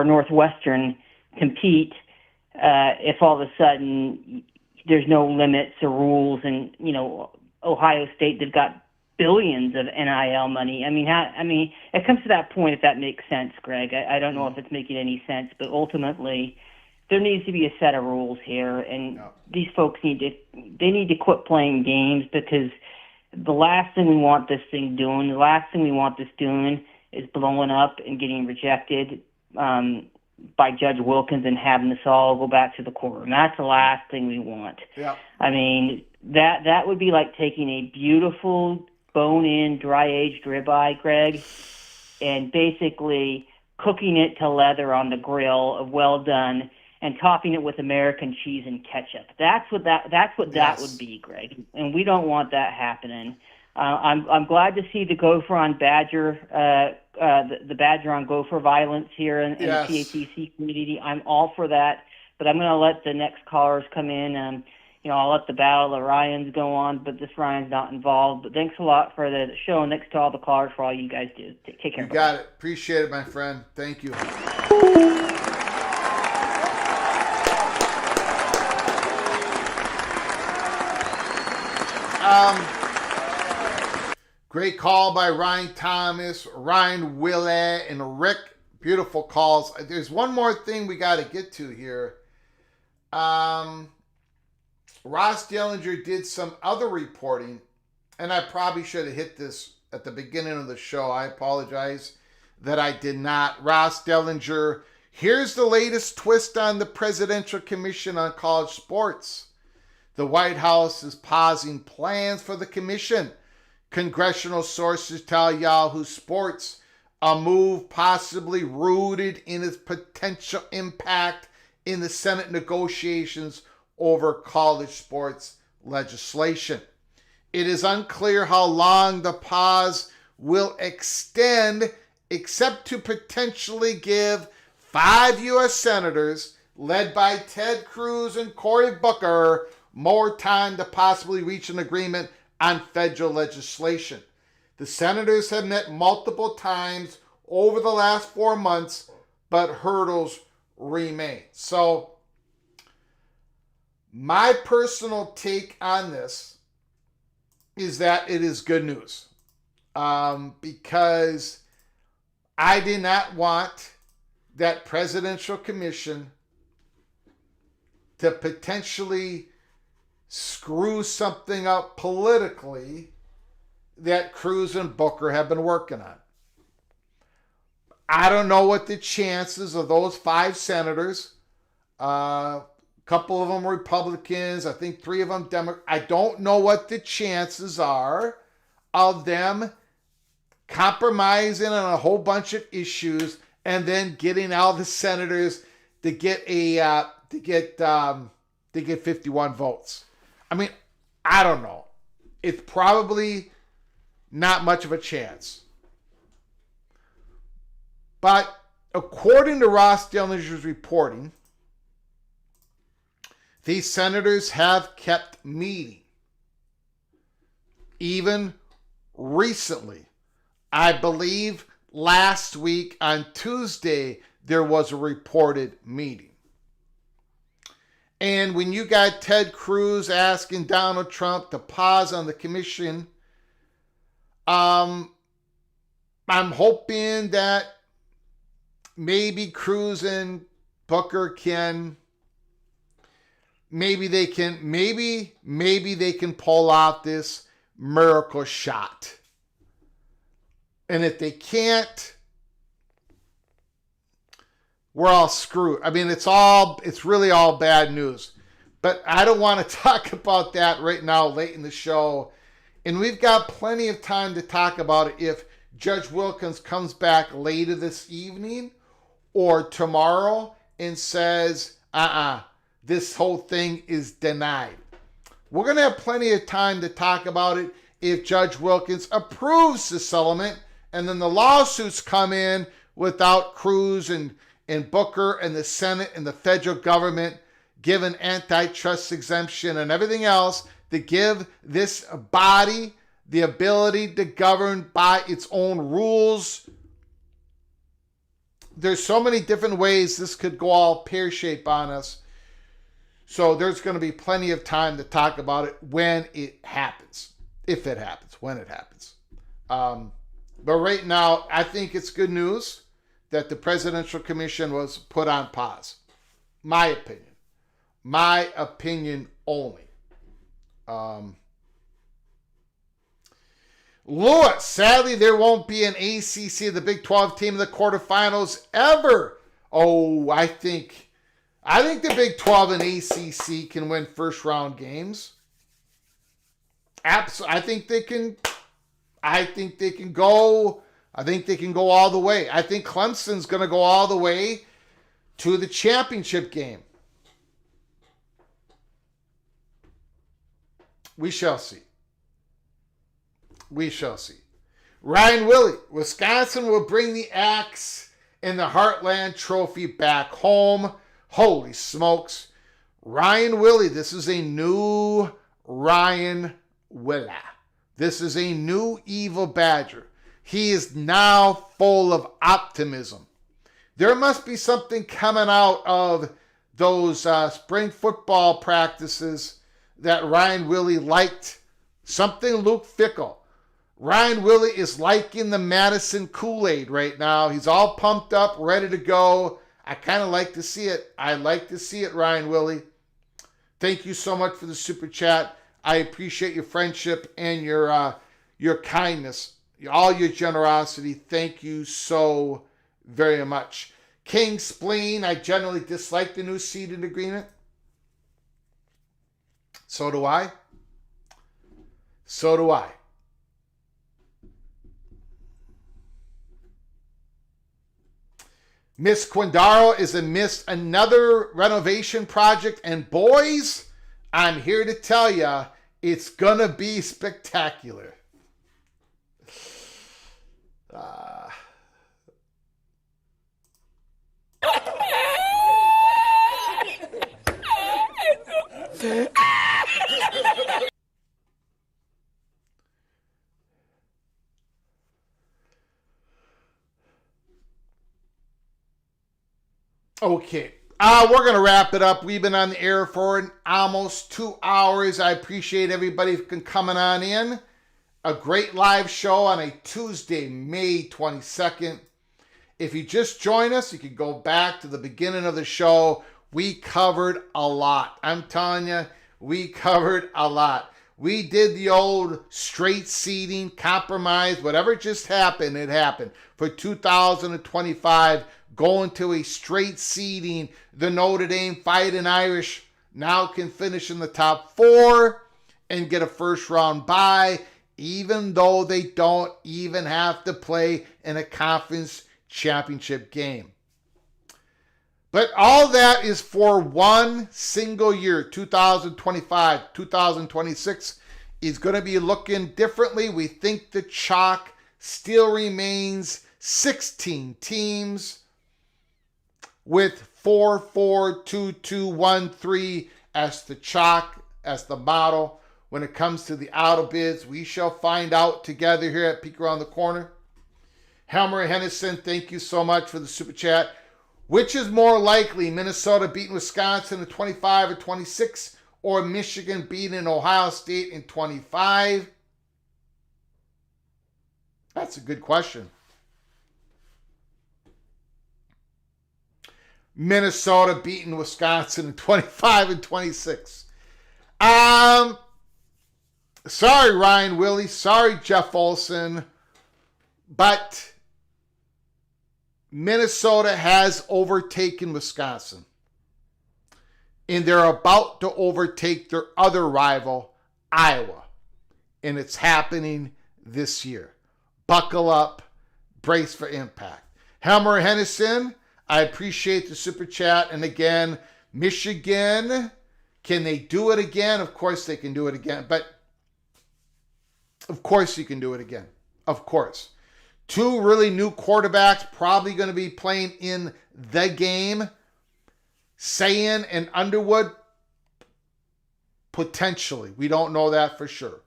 Northwestern compete if all of a sudden there's no limits or rules, and Ohio State, they've got billions of NIL money. I mean, it comes to that point, if that makes sense, Greg. I don't know if it's making any sense, but ultimately there needs to be a set of rules here, and these folks need to quit playing games, because the last thing we want this doing is blowing up and getting rejected by Judge Wilkins and having this all go back to the courtroom. That's the last thing we want. Yeah. I mean, that would be like taking a beautiful bone-in, dry-aged ribeye, Greg, and basically cooking it to leather on the grill of well done, and topping it with American cheese and ketchup. That's what that would be, Greg. And we don't want that happening. I'm glad to see the Gopher on Badger, the Badger on Gopher violence here in the PATC community. I'm all for that, but I'm going to let the next callers come in. I'll let the battle of Ryans go on, but this Ryan's not involved. But thanks a lot for the show, and thanks to all the callers for all you guys do. Take care. You got it. Appreciate it, my friend. Thank you. Great call by Ryan Thomas, Ryan Willett, and Rick. Beautiful calls. There's one more thing we got to get to here. Ross Dellinger did some other reporting, and I probably should have hit this at the beginning of the show. I apologize that I did not. Ross Dellinger, here's the latest twist on the Presidential Commission on College Sports. The White House is pausing plans for the commission. Congressional sources tell Yahoo Sports a move possibly rooted in its potential impact in the Senate negotiations over college sports legislation. It is unclear how long the pause will extend, except to potentially give 5 U.S. senators, led by Ted Cruz and Cory Booker, more time to possibly reach an agreement on federal legislation. The senators have met multiple times over the last 4 months, but hurdles remain. So my personal take on this is that it is good news, because I did not want that presidential commission to potentially screw something up politically that Cruz and Booker have been working on. I don't know what the chances of those 5 senators, a couple of them Republicans, I think 3 of them Democrats. I don't know what the chances are of them compromising on a whole bunch of issues and then getting all the senators to get 51 votes. I mean, I don't know. It's probably not much of a chance. But according to Ross Dillinger's reporting, these senators have kept meeting. Even recently, I believe last week on Tuesday, there was a reported meeting. And when you got Ted Cruz asking Donald Trump to pause on the commission, I'm hoping that maybe Cruz and Booker can, maybe they can pull off this miracle shot. And if they can't, we're all screwed. I mean, it's really all bad news. But I don't want to talk about that right now, late in the show. And we've got plenty of time to talk about it if Judge Wilkins comes back later this evening or tomorrow and says, this whole thing is denied. We're going to have plenty of time to talk about it if Judge Wilkins approves the settlement and then the lawsuits come in without Cruz and Booker and the Senate and the federal government given antitrust exemption and everything else to give this body the ability to govern by its own rules. There's so many different ways this could go all pear-shaped on us. So there's going to be plenty of time to talk about it when it happens. If it happens, when it happens. But right now, I think it's good news that the Presidential Commission was put on pause. My opinion. My opinion only. Lewis, sadly, there won't be an ACC, the Big 12 team in the quarterfinals ever. Oh, I think the Big 12 and ACC can win first round games. Absolutely. I think they can go all the way. I think Clemson's going to go all the way to the championship game. We shall see. We shall see. Ryan Willie, Wisconsin will bring the axe in the Heartland Trophy back home. Holy smokes. Ryan Willie, this is a new Ryan Willie. This is a new evil Badger. He is now full of optimism. There must be something coming out of those spring football practices that Ryan Willie liked. Something Luke Fickle. Ryan Willie is liking the Madison Kool-Aid right now. He's all pumped up, ready to go. I kind of like to see it. I like to see it, Ryan Willie. Thank you so much for the super chat. I appreciate your friendship and your kindness, all your generosity. Thank you so very much. King Spleen, I generally dislike the new seating agreement. So do I. So do I. Miss Quindaro is amidst another renovation project, and boys, I'm here to tell you, it's gonna be spectacular. Okay. We're going to wrap it up. We've been on the air for almost 2 hours. I appreciate everybody coming on in. A great live show on a Tuesday, May 22nd. If you just joined us, you can go back to the beginning of the show. We covered a lot. I'm telling you, we covered a lot. We did the old straight seeding, compromise, whatever just happened, it happened. For 2025, going to a straight seeding, the Notre Dame Fighting Irish now can finish in the top 4 and get a first round bye, even though they don't even have to play in a conference championship game. But all that is for one single year. 2025, 2026 is going to be looking differently. We think the chalk still remains 16 teams with 4-4-2-2-1-3 as the chalk, as the model. When it comes to the auto bids, we shall find out together here at Peek Around the Corner. Helmer Hennison, thank you so much for the super chat. Which is more likely, Minnesota beating Wisconsin in 25 or 26, or Michigan beating Ohio State in 25? That's a good question. Minnesota beating Wisconsin in 25 and 26. Sorry, Ryan Willie. Sorry, Jeff Olson. But Minnesota has overtaken Wisconsin. And they're about to overtake their other rival, Iowa. And it's happening this year. Buckle up. Brace for impact. Helmer Hennison, I appreciate the super chat. And again, Michigan, can they do it again? Of course they can do it again. But of course you can do it again. Of course. 2 really new quarterbacks probably going to be playing in the game. Sayan and Underwood, potentially. We don't know that for sure.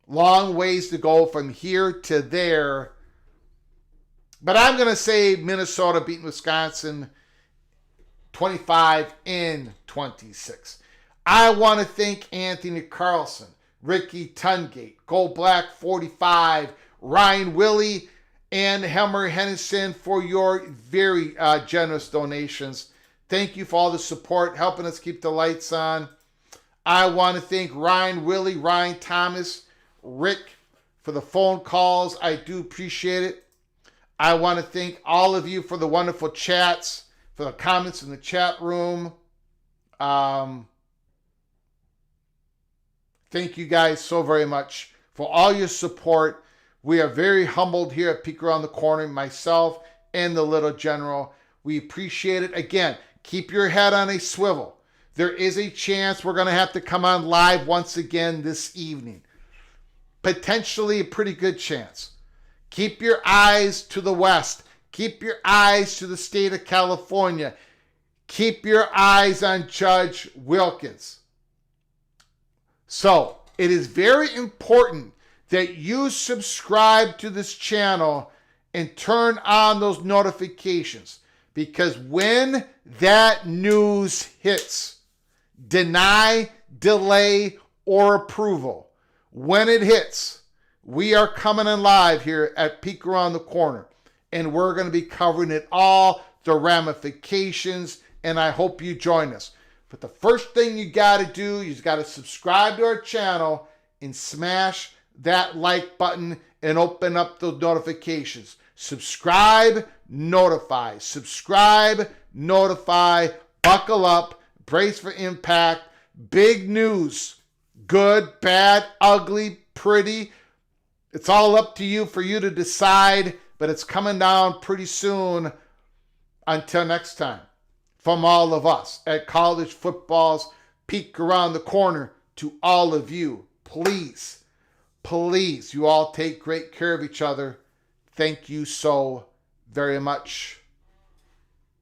Long ways to go from here to there. But I'm going to say Minnesota beating Wisconsin 25 and 26. I want to thank Anthony Carlson, Ricky Tungate, Go Black 45, Ryan Willie, and Helmer Hennison for your very generous donations. Thank you for all the support, helping us keep the lights on. I want to thank Ryan Willie, Ryan Thomas, Rick for the phone calls. I do appreciate it. I want to thank all of you for the wonderful chats, for the comments in the chat room. Thank you guys so very much for all your support. We are very humbled here at Peek Around the Corner, myself and the Little General. We appreciate it. Again, keep your head on a swivel. There is a chance we're going to have to come on live once again this evening. Potentially a pretty good chance. Keep your eyes to the west. Keep your eyes to the state of California. Keep your eyes on Judge Wilkins. So, it is very important that you subscribe to this channel and turn on those notifications. Because when that news hits, deny, delay, or approval, when it hits, we are coming in live here at Peek Around the Corner. And we're going to be covering it all, the ramifications, and I hope you join us. But the first thing you got to do, you got to subscribe to our channel and smash that like button and open up those notifications. Subscribe, notify. Subscribe, notify. Buckle up. Brace for impact. Big news. Good, bad, ugly, pretty. It's all up to you for you to decide, but it's coming down pretty soon. Until next time, from all of us at College Football's Peek Around the Corner, to all of you, please, you all take great care of each other. Thank you so very much.